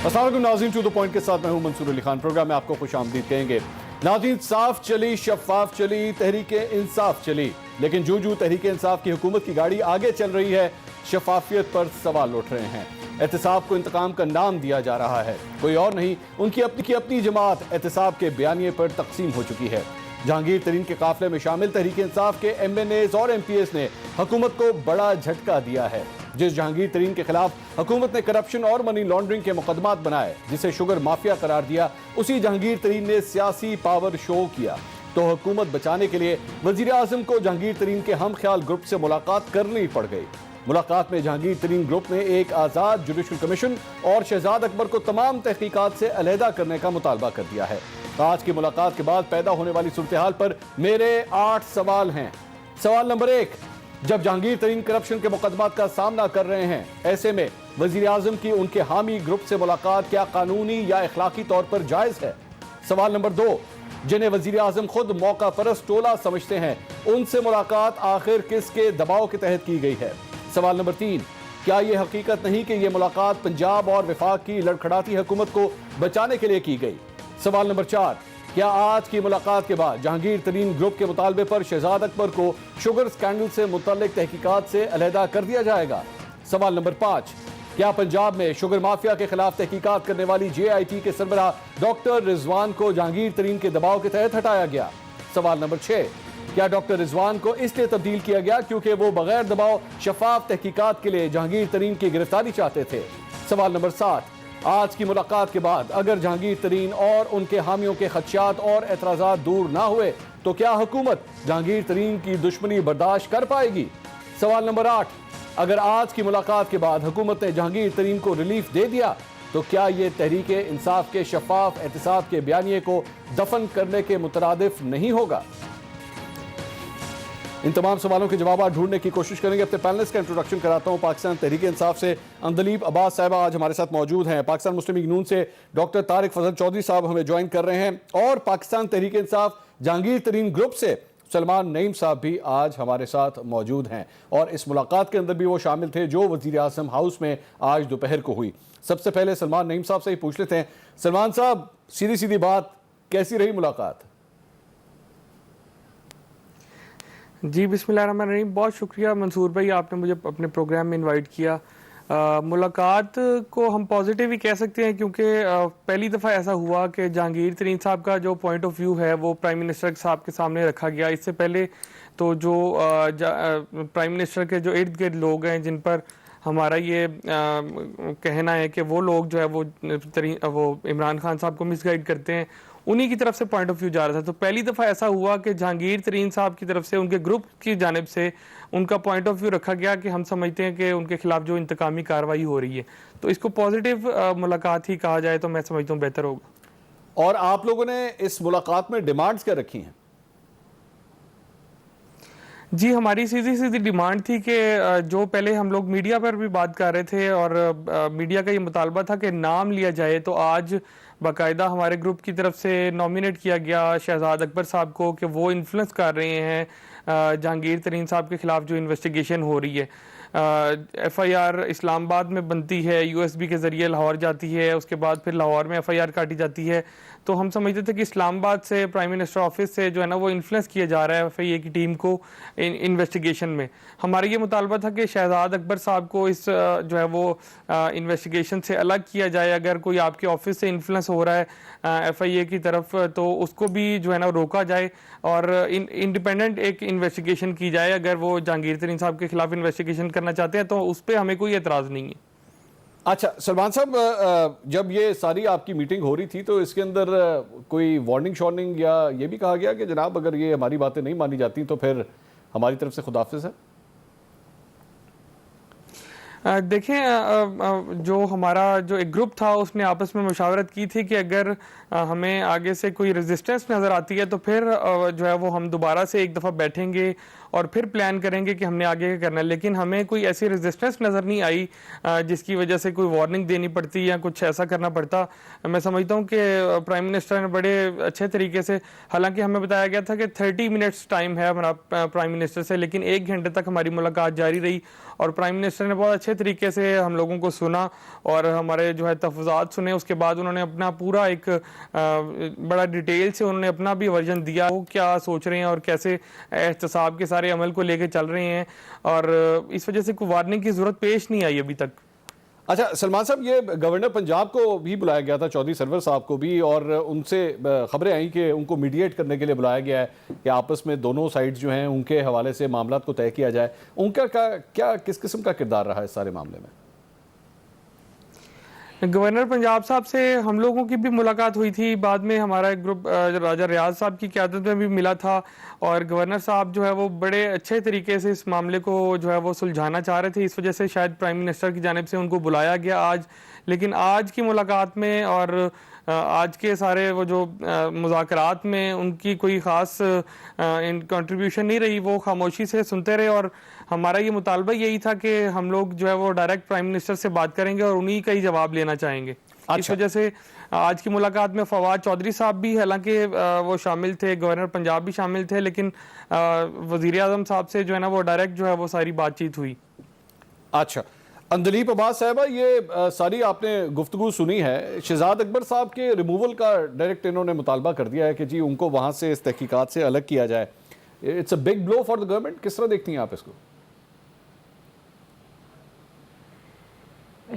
السلام علیکم ناظرین، ٹو دا پوائنٹ کے ساتھ میں ہوں منصور علی خان۔ پروگرام میں آپ کو خوش آمدید کہیں گے۔ ناظرین، صاف چلی، شفاف چلی، تحریک انصاف چلی، لیکن جو تحریک انصاف کی حکومت کی گاڑی آگے چل رہی ہے، شفافیت پر سوال اٹھ رہے ہیں۔ احتساب کو انتقام کا نام دیا جا رہا ہے، کوئی اور نہیں، ان کی اپنی جماعت احتساب کے بیانیے پر تقسیم ہو چکی ہے۔ جہانگیر ترین کے قافلے میں شامل تحریک انصاف کے ایم این ایز اور ایم پی ایس نے حکومت کو بڑا جھٹکا دیا ہے۔ جس جہانگیر ترین کے خلاف حکومت نے کرپشن اور منی لانڈرنگ کے مقدمات بنائے، جسے شوگر مافیا قرار دیا، اسی جہانگیر ترین نے سیاسی پاور شو کیا۔ تو حکومت بچانے کے لیے وزیر اعظم کو جہانگیر ترین کے ہم خیال گروپ سے ملاقات کرنی پڑ گئی۔ ملاقات میں جہانگیر ترین گروپ نے ایک آزاد جوڈیشل کمیشن اور شہزاد اکبر کو تمام تحقیقات سے علیحدہ کرنے کا مطالبہ کر دیا ہے۔ آج کی ملاقات کے بعد پیدا ہونے والی صورتحال پر میرے 8 سوال ہیں۔ سوال نمبر 1، جب جہانگیر ترین کرپشن کے مقدمات کا سامنا کر رہے ہیں، ایسے میں وزیر اعظم کی ان کے حامی گروپ سے ملاقات کیا قانونی یا اخلاقی طور پر جائز ہے؟ سوال نمبر 2، جنہیں وزیر اعظم خود موقع پرست ٹولہ سمجھتے ہیں، ان سے ملاقات آخر کس کے دباؤ کے تحت کی گئی ہے؟ سوال نمبر 3، کیا یہ حقیقت نہیں کہ یہ ملاقات پنجاب اور وفاق کی لڑکھڑاتی حکومت کو بچانے کے لیے کی گئی؟ سوال نمبر 4، کیا آج کی ملاقات کے بعد جہانگیر ترین گروپ کے مطالبے پر شہزاد اکبر کو شوگر سکینڈل سے متعلق تحقیقات سے علیحدہ کر دیا جائے گا؟ سوال نمبر 5، کیا پنجاب میں شوگر مافیا کے خلاف تحقیقات کرنے والی جے آئی ٹی کے سربراہ ڈاکٹر رضوان کو جہانگیر ترین کے دباؤ کے تحت ہٹایا گیا؟ سوال نمبر 6، کیا ڈاکٹر رضوان کو اس لیے تبدیل کیا گیا کیونکہ وہ بغیر دباؤ شفاف تحقیقات کے لیے جہانگیر ترین کی گرفتاری چاہتے تھے؟ سوال نمبر 7، آج کی ملاقات کے بعد اگر جہانگیر ترین اور ان کے حامیوں کے خدشات اور اعتراضات دور نہ ہوئے تو کیا حکومت جہانگیر ترین کی دشمنی برداشت کر پائے گی؟ سوال نمبر 8، اگر آج کی ملاقات کے بعد حکومت نے جہانگیر ترین کو ریلیف دے دیا تو کیا یہ تحریک انصاف کے شفاف احتساب کے بیانیے کو دفن کرنے کے مترادف نہیں ہوگا؟ ان تمام سوالوں کے جوابات ڈھونڈنے کی کوشش کریں گے۔ اپنے پینلسٹ کا انٹروڈکشن کراتا ہوں۔ پاکستان تحریک انصاف سے اندلیب عباس صاحبہ آج ہمارے ساتھ موجود ہیں۔ پاکستان مسلم لیگ نون سے ڈاکٹر طارق فضل چودھری صاحب ہمیں جوائن کر رہے ہیں، اور پاکستان تحریک انصاف جہانگیر ترین گروپ سے سلمان نعیم صاحب بھی آج ہمارے ساتھ موجود ہیں، اور اس ملاقات کے اندر بھی وہ شامل تھے جو وزیر اعظم ہاؤس میں آج دوپہر کو ہوئی۔ سب سے پہلے سلمان نعیم صاحب سے ہی پوچھ لیتے ہیں۔ سلمان صاحب، سیدھی بات، کیسی رہی ملاقات؟ جی بسم اللہ الرحمن الرحیم، بہت شکریہ منصور بھائی، آپ نے مجھے اپنے پروگرام میں انوائٹ کیا۔ ملاقات کو ہم پازیٹیو ہی کہہ سکتے ہیں، کیونکہ پہلی دفعہ ایسا ہوا کہ جہانگیر ترین صاحب کا جو پوائنٹ آف ویو ہے وہ پرائم منسٹر صاحب کے سامنے رکھا گیا۔ اس سے پہلے تو جو پرائم منسٹر کے جو ارد گرد لوگ ہیں جن پر ہمارا یہ کہنا ہے کہ وہ لوگ جو ہے وہ عمران خان صاحب کو مس گائیڈ کرتے ہیں، انہی کی طرف سے پوائنٹ آف ویو جا رہا تھا۔ تو پہلی دفعہ ایسا ہوا کہ جہانگیر ترین صاحب کی طرف سے، ان کے گروپ کی جانب سے ان کا پوائنٹ آف ویو رکھا گیا کہ ہم سمجھتے ہیں کہ ان کے خلاف جو انتقامی کارروائی ہو رہی ہے، تو اس کو پازیٹیو ملاقات ہی کہا جائے تو میں سمجھتا ہوں بہتر ہوگا۔ اور آپ لوگوں نے اس ملاقات میں ڈیمانڈز کیا رکھی ہیں؟ جی ہماری سیدھی ڈیمانڈ تھی کہ جو پہلے ہم لوگ میڈیا پر بھی بات کر رہے تھے، اور میڈیا کا یہ مطالبہ تھا کہ نام لیا جائے، تو آج باقاعدہ ہمارے گروپ کی طرف سے نامینیٹ کیا گیا شہزاد اکبر صاحب کو کہ وہ انفلوئنس کر رہے ہیں جہانگیر ترین صاحب کے خلاف جو انویسٹیگیشن ہو رہی ہے۔ ایف آئی آر اسلام آباد میں بنتی ہے، یو ایس بی کے ذریعے لاہور جاتی ہے، اس کے بعد پھر لاہور میں ایف آئی آر کاٹی جاتی ہے۔ تو ہم سمجھتے تھے کہ اسلام آباد سے پرائم منسٹر آفس سے جو ہے نا وہ انفلوئنس کیا جا رہا ہے ایف آئی اے کی ٹیم کو انویسٹیگیشن میں۔ ہمارا یہ مطالبہ تھا کہ شہزاد اکبر صاحب کو اس جو ہے وہ انویسٹیگیشن سے الگ کیا جائے۔ اگر کوئی آپ کے آفس سے انفلوئنس ہو رہا ہے ایف آئی اے کی طرف تو اس کو بھی جو ہے نا روکا جائے، اور انڈیپینڈنٹ ایک انویسٹیگیشن کی جائے۔ اگر وہ جہانگیر ترین صاحب کے خلاف انویسٹیگیشن کرنا چاہتے ہیں تو اس پہ ہمیں کوئی اعتراض نہیں ہے۔ اچھا سلمان صاحب، جب یہ ساری آپ کی میٹنگ ہو رہی تھی تو اس کے اندر کوئی وارننگ شارننگ یا یہ بھی کہا گیا کہ جناب اگر یہ ہماری باتیں نہیں مانی جاتی تو پھر ہماری طرف سے خداحافظ ہے؟ دیکھیں، جو ہمارا جو ایک گروپ تھا اس نے آپس میں مشاورت کی تھی کہ اگر ہمیں آگے سے کوئی ریزسٹنس نظر آتی ہے تو پھر جو ہے وہ ہم دوبارہ سے ایک دفعہ بیٹھیں گے اور پھر پلان کریں گے کہ ہم نے آگے کیا کرنا ہے. لیکن ہمیں کوئی ایسی ریزسٹنس نظر نہیں آئی جس کی وجہ سے کوئی وارننگ دینی پڑتی یا کچھ ایسا کرنا پڑتا. میں سمجھتا ہوں کہ پرائم منسٹر نے بڑے اچھے طریقے سے, حالانکہ ہمیں بتایا گیا تھا کہ 30 منٹس ٹائم ہے ہمارا پرائم منسٹر سے, لیکن 1 گھنٹے تک ہماری ملاقات جاری رہی اور پرائم منسٹر نے بہت اچھے طریقے سے ہم لوگوں کو سنا اور ہمارے جو ہے تفضیلات سنے. اس کے بعد انہوں نے اپنا پورا ایک بڑا ڈیٹیل سے انہوں نے اپنا بھی ورژن دیا, وہ کیا سوچ رہے ہیں اور کیسے احتساب کے سارے عمل کو لے کے چل رہے ہیں, اور اس وجہ سے کوئی وارننگ کی ضرورت پیش نہیں آئی ابھی تک. اچھا سلمان صاحب, یہ گورنر پنجاب کو بھی بلایا گیا تھا, چودھری سرور صاحب کو بھی, اور ان سے خبریں آئیں کہ ان کو میڈیٹ کرنے کے لیے بلایا گیا ہے کہ آپس میں دونوں سائڈ جو ہیں ان کے حوالے سے معاملات کو طے کیا جائے. ان کا کیا کس قسم کا کردار رہا ہے اس سارے معاملے میں؟ گورنر پنجاب صاحب سے ہم لوگوں کی بھی ملاقات ہوئی تھی, بعد میں ہمارا ایک گروپ راجہ ریاض صاحب کی قیادت میں بھی ملا تھا, اور گورنر صاحب جو ہے وہ بڑے اچھے طریقے سے اس معاملے کو جو ہے وہ سلجھانا چاہ رہے تھے. اس وجہ سے شاید پرائم منسٹر کی جانب سے ان کو بلایا گیا آج. لیکن آج کی ملاقات میں اور آج کے سارے وہ جو مذاکرات میں ان کی کوئی خاص کنٹریبیوشن نہیں رہی, وہ خاموشی سے سنتے رہے. اور ہمارا یہ مطالبہ یہی تھا کہ ہم لوگ جو ہے وہ ڈائریکٹ پرائم منسٹر سے بات کریں گے اور انہی کا ہی جواب لینا چاہیں گے. اس وجہ سے آج کی ملاقات میں فواد چودھری صاحب بھی, حالانکہ وہ شامل تھے, گورنر پنجاب بھی شامل تھے, لیکن وزیر اعظم صاحب سے جو ہے نا وہ ڈائریکٹ جو ہے وہ ساری بات چیت ہوئی. اچھا اندلیپ عباس صاحبہ, یہ ساری آپ نے گفتگو سنی ہے. شہزاد اکبر صاحب کے ریموول کا ڈائریکٹ انہوں نے مطالبہ کر دیا ہے کہ جی ان کو وہاں سے اس تحقیقات سے الگ کیا جائے. It's a big blow for the government. کس طرح دیکھتی ہیں آپ اس کو؟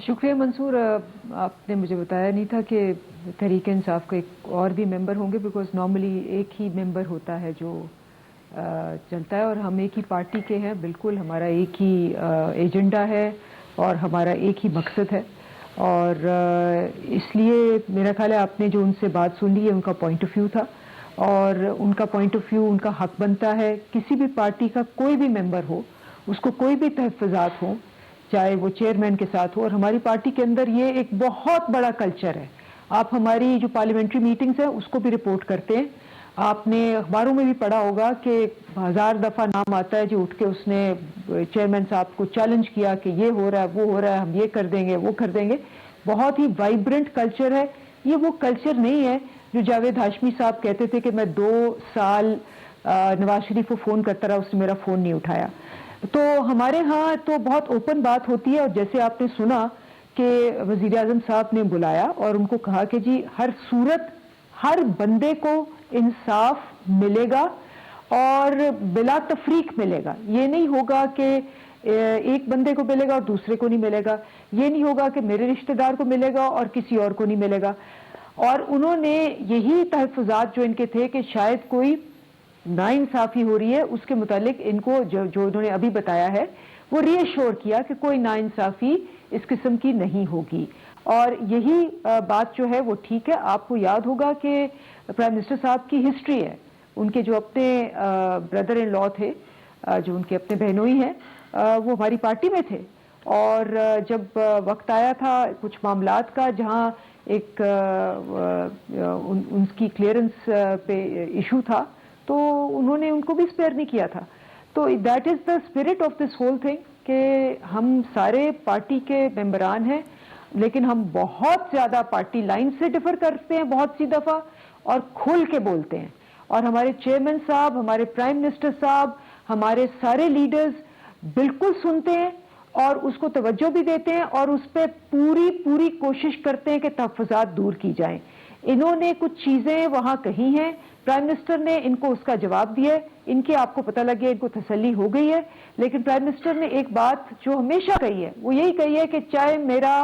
شکریہ منصور, آپ نے مجھے بتایا نہیں تھا کہ تحریک انصاف کے ایک اور بھی ممبر ہوں گے, بیکاز نارملی ایک ہی ممبر ہوتا ہے جو چلتا ہے, اور ہم ایک ہی پارٹی کے ہیں. بالکل ہمارا ایک ہی ایجنڈا ہے اور ہمارا ایک ہی مقصد ہے, اور اس لیے میرا خیال ہے آپ نے جو ان سے بات سن لی ہے ان کا پوائنٹ آف ویو تھا, اور ان کا پوائنٹ آف ویو ان کا حق بنتا ہے. کسی بھی پارٹی کا کوئی بھی ممبر ہو, اس کو کوئی بھی تحفظات ہوں, چاہے وہ چیئرمین کے ساتھ ہو, اور ہماری پارٹی کے اندر یہ ایک بہت بڑا کلچر ہے. آپ ہماری جو پارلیمنٹری میٹنگز ہیں اس کو بھی رپورٹ کرتے ہیں. آپ نے اخباروں میں بھی پڑھا ہوگا کہ 1000 دفعہ نام آتا ہے جو اٹھ کے اس نے چیئرمین صاحب کو چیلنج کیا کہ یہ ہو رہا ہے, وہ ہو رہا ہے, ہم یہ کر دیں گے, وہ کر دیں گے. بہت ہی وائبرنٹ کلچر ہے. یہ وہ کلچر نہیں ہے جو جاوید ہاشمی صاحب کہتے تھے کہ میں 2 سال نواز شریف کو فون کرتا رہا, اس نے میرا فون نہیں اٹھایا. تو ہمارے ہاں تو بہت اوپن بات ہوتی ہے, اور جیسے آپ نے سنا کہ وزیر اعظم صاحب نے بلایا اور ان کو کہا کہ جی ہر صورت ہر بندے کو انصاف ملے گا اور بلا تفریق ملے گا. یہ نہیں ہوگا کہ ایک بندے کو ملے گا اور دوسرے کو نہیں ملے گا. یہ نہیں ہوگا کہ میرے رشتہ دار کو ملے گا اور کسی اور کو نہیں ملے گا. اور انہوں نے یہی تحفظات جو ان کے تھے کہ شاید کوئی ناانصافی ہو رہی ہے, اس کے متعلق ان کو جو انہوں نے ابھی بتایا ہے وہ ری ایشور کیا کہ کوئی ناانصافی اس قسم کی نہیں ہوگی. اور یہی بات جو ہے وہ ٹھیک ہے. آپ کو یاد ہوگا کہ پرائم منسٹر صاحب کی ہسٹری ہے, ان کے جو اپنے بردر ان لا تھے, جو ان کے اپنے بہنوئی ہیں, وہ ہماری پارٹی میں تھے. اور جب وقت آیا تھا کچھ معاملات کا جہاں ایک ان کی کلیئرنس پہ ایشو تھا, تو انہوں نے ان کو بھی اسپیئر نہیں کیا تھا. تو that is the spirit of this whole thing کہ ہم سارے پارٹی کے ممبران ہیں, لیکن ہم بہت زیادہ پارٹی لائن سے ڈفر کرتے ہیں بہت سی دفعہ, اور کھل کے بولتے ہیں. اور ہمارے چیئرمین صاحب, ہمارے پرائم منسٹر صاحب, ہمارے سارے لیڈرز بالکل سنتے ہیں اور اس کو توجہ بھی دیتے ہیں, اور اس پہ پوری کوشش کرتے ہیں کہ تحفظات دور کی جائیں. انہوں نے کچھ چیزیں وہاں کہی ہیں, پرائم منسٹر نے ان کو اس کا جواب دیا ہے, ان کے آپ کو پتہ لگ گیا, ان کو تسلی ہو گئی ہے. لیکن پرائم منسٹر نے ایک بات جو ہمیشہ کہی ہے وہ یہی کہی ہے کہ چاہے میرا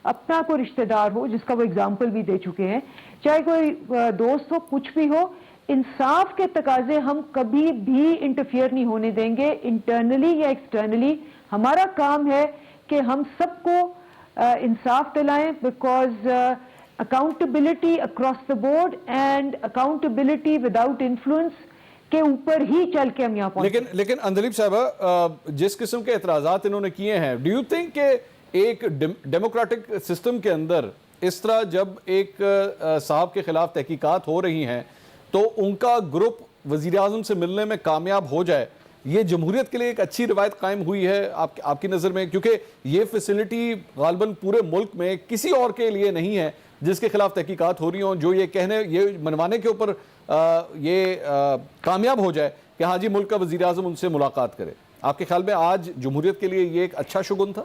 اپنا کوئی رشتہ دار ہو, جس کا وہ اگزامپل بھی دے چکے ہیں, چاہے کوئی دوست ہو, کچھ بھی ہو, انصاف کے تقاضے ہم کبھی بھی انٹرفیئر نہیں ہونے دیں گے, انٹرنلی یا ایکسٹرنلی. ہمارا کام ہے کہ ہم سب کو انصاف دلائیں, because accountability across the board and accountability without influence کے اوپر ہی چل کے ہم یہاں پہنچے. لیکن اندلیپ صاحبہ, جس قسم کے اعتراضات انہوں نے کیے ہیں, ڈو یو تھنک کہ ایک ڈیموکریٹک سسٹم کے اندر اس طرح جب ایک صاحب کے خلاف تحقیقات ہو رہی ہیں تو ان کا گروپ وزیر اعظم سے ملنے میں کامیاب ہو جائے, یہ جمہوریت کے لیے ایک اچھی روایت قائم ہوئی ہے آپ کی نظر میں؟ کیونکہ یہ فیسلٹی غالباً پورے ملک میں کسی اور کے لیے نہیں ہے جس کے خلاف تحقیقات ہو رہی ہوں، جو یہ منوانے کے اوپر یہ کامیاب ہو جائے کہ ہاں جی ملک کا وزیر اعظم ان سے ملاقات کرے۔ آپ کے خیال میں آج جمہوریت کے لیے یہ ایک اچھا شگن تھا؟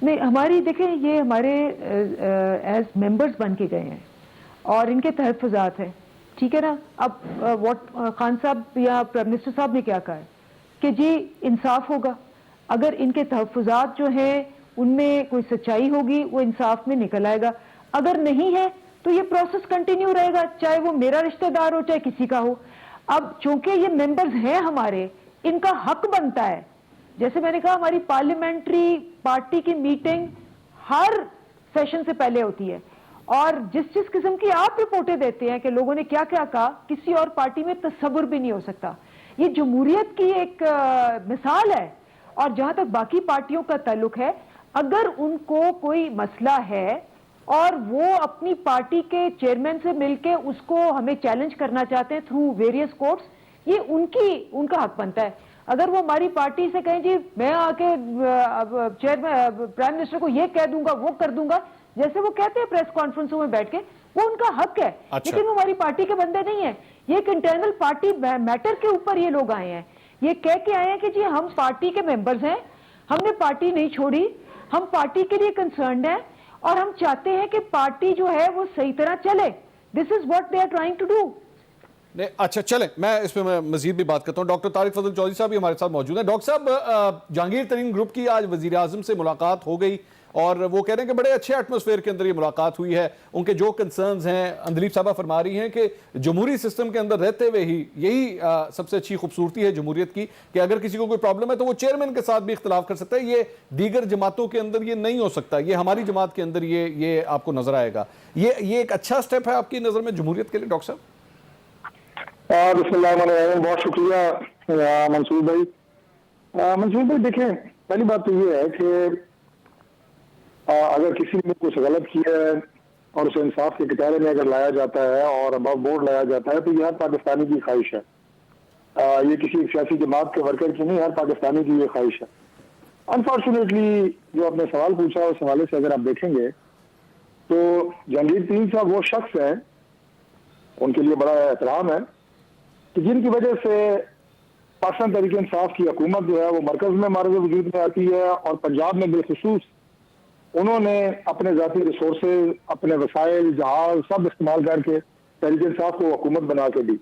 نہیں، ہماری دیکھیں یہ ہمارے ایز ممبرز بن کے گئے ہیں اور ان کے تحفظات ہیں، ٹھیک ہے نا۔ اب خان صاحب یا پرائم منسٹر صاحب نے کیا کہا ہے کہ جی انصاف ہوگا، اگر ان کے تحفظات جو ہیں ان میں کوئی سچائی ہوگی وہ انصاف میں نکل آئے گا، اگر نہیں ہے تو یہ پروسیس کنٹینیو رہے گا، چاہے وہ میرا رشتہ دار ہو چاہے کسی کا ہو۔ اب چونکہ یہ ممبرز ہیں ہمارے، ان کا حق بنتا ہے، جیسے میں نے کہا ہماری پارلیمنٹری پارٹی کی میٹنگ ہر سیشن سے پہلے ہوتی ہے، اور جس قسم کی آپ رپورٹیں دیتے ہیں کہ لوگوں نے کیا کیا کہا، کسی اور پارٹی میں تصور بھی نہیں ہو سکتا۔ یہ جمہوریت کی ایک مثال ہے۔ اور جہاں تک باقی پارٹیوں کا تعلق ہے، اگر ان کو کوئی مسئلہ ہے اور وہ اپنی پارٹی کے چیئرمین سے مل کے اس کو ہمیں چیلنج کرنا چاہتے ہیں تھرو ویریس کورٹس، یہ ان کا حق بنتا ہے۔ اگر وہ ہماری پارٹی سے کہیں جی میں آ کے چیئرمین پرائم منسٹر کو یہ کہہ دوں گا وہ کر دوں گا، جیسے وہ کہتے ہیں پریس کانفرنسوں میں بیٹھ کے، وہ ان کا حق ہے، لیکن وہ ہماری پارٹی کے بندے نہیں ہیں۔ یہ ایک انٹرنل پارٹی میٹر کے اوپر یہ لوگ آئے ہیں، یہ کہہ کے آئے ہیں کہ جی ہم پارٹی کے ممبرز ہیں، ہم نے پارٹی نہیں چھوڑی، ہم پارٹی کے لیے کنسرنڈ ہیں اور ہم چاہتے ہیں کہ پارٹی جو ہے وہ صحیح طرح چلے۔ This is what they are trying to do. اچھا چلیں، میں اس میں مزید بھی بات کرتا ہوں۔ ڈاکٹر طارق فضل چودھری صاحب بھی ہمارے ساتھ موجود ہیں۔ ڈاکٹر صاحب، جہانگیر ترین گروپ کی آج وزیر اعظم سے ملاقات ہو گئی اور وہ کہہ رہے ہیں کہ بڑے اچھے ایٹماسفیئر کے اندر یہ ملاقات ہوئی ہے۔ ان کے جو کنسرنز ہیں، اندلیب صاحبہ فرما رہی ہیں کہ جمہوری سسٹم کے اندر رہتے ہوئے ہی یہی سب سے اچھی خوبصورتی ہے جمہوریت کی کہ اگر کسی کو کوئی پرابلم ہے تو وہ چیئرمین کے ساتھ بھی اختلاف کر سکتا ہے، یہ دیگر جماعتوں کے اندر یہ نہیں ہو سکتا، یہ ہماری جماعت کے اندر یہ آپ کو نظر آئے گا۔ یہ ایک اچھا سٹیپ ہے آپ کی نظر میں جمہوریت کے لیے ڈاکٹر صاحب؟ بسم اللہ الرحمن الرحیم، بہت شکریہ منصور بھائی۔ منصور بھائی دیکھیں، پہلی بات تو یہ ہے کہ اگر کسی نے کچھ غلط کیا ہے اور اسے انصاف کے کٹہرے میں اگر لایا جاتا ہے اور ابو بورڈ لایا جاتا ہے تو یہ ہر پاکستانی کی خواہش ہے، یہ کسی سیاسی جماعت کے ورکر کی نہیں، ہر پاکستانی کی یہ خواہش ہے۔ انفارچونیٹلی جو آپ نے سوال پوچھا اس حوالے سے اگر آپ دیکھیں گے تو جہانگیر ترین صاحب وہ شخص ہیں، ان کے لیے بڑا احترام ہے، کہ جن کی وجہ سے پاکستان تحریک انصاف کی حکومت جو ہے وہ مرکز میں معرض وجود میں آتی ہے، اور پنجاب میں بالخصوص انہوں نے اپنے ذاتی ریسورسز، اپنے وسائل، جہاز سب استعمال کر کے تحریک انصاف کو حکومت بنا کے دی۔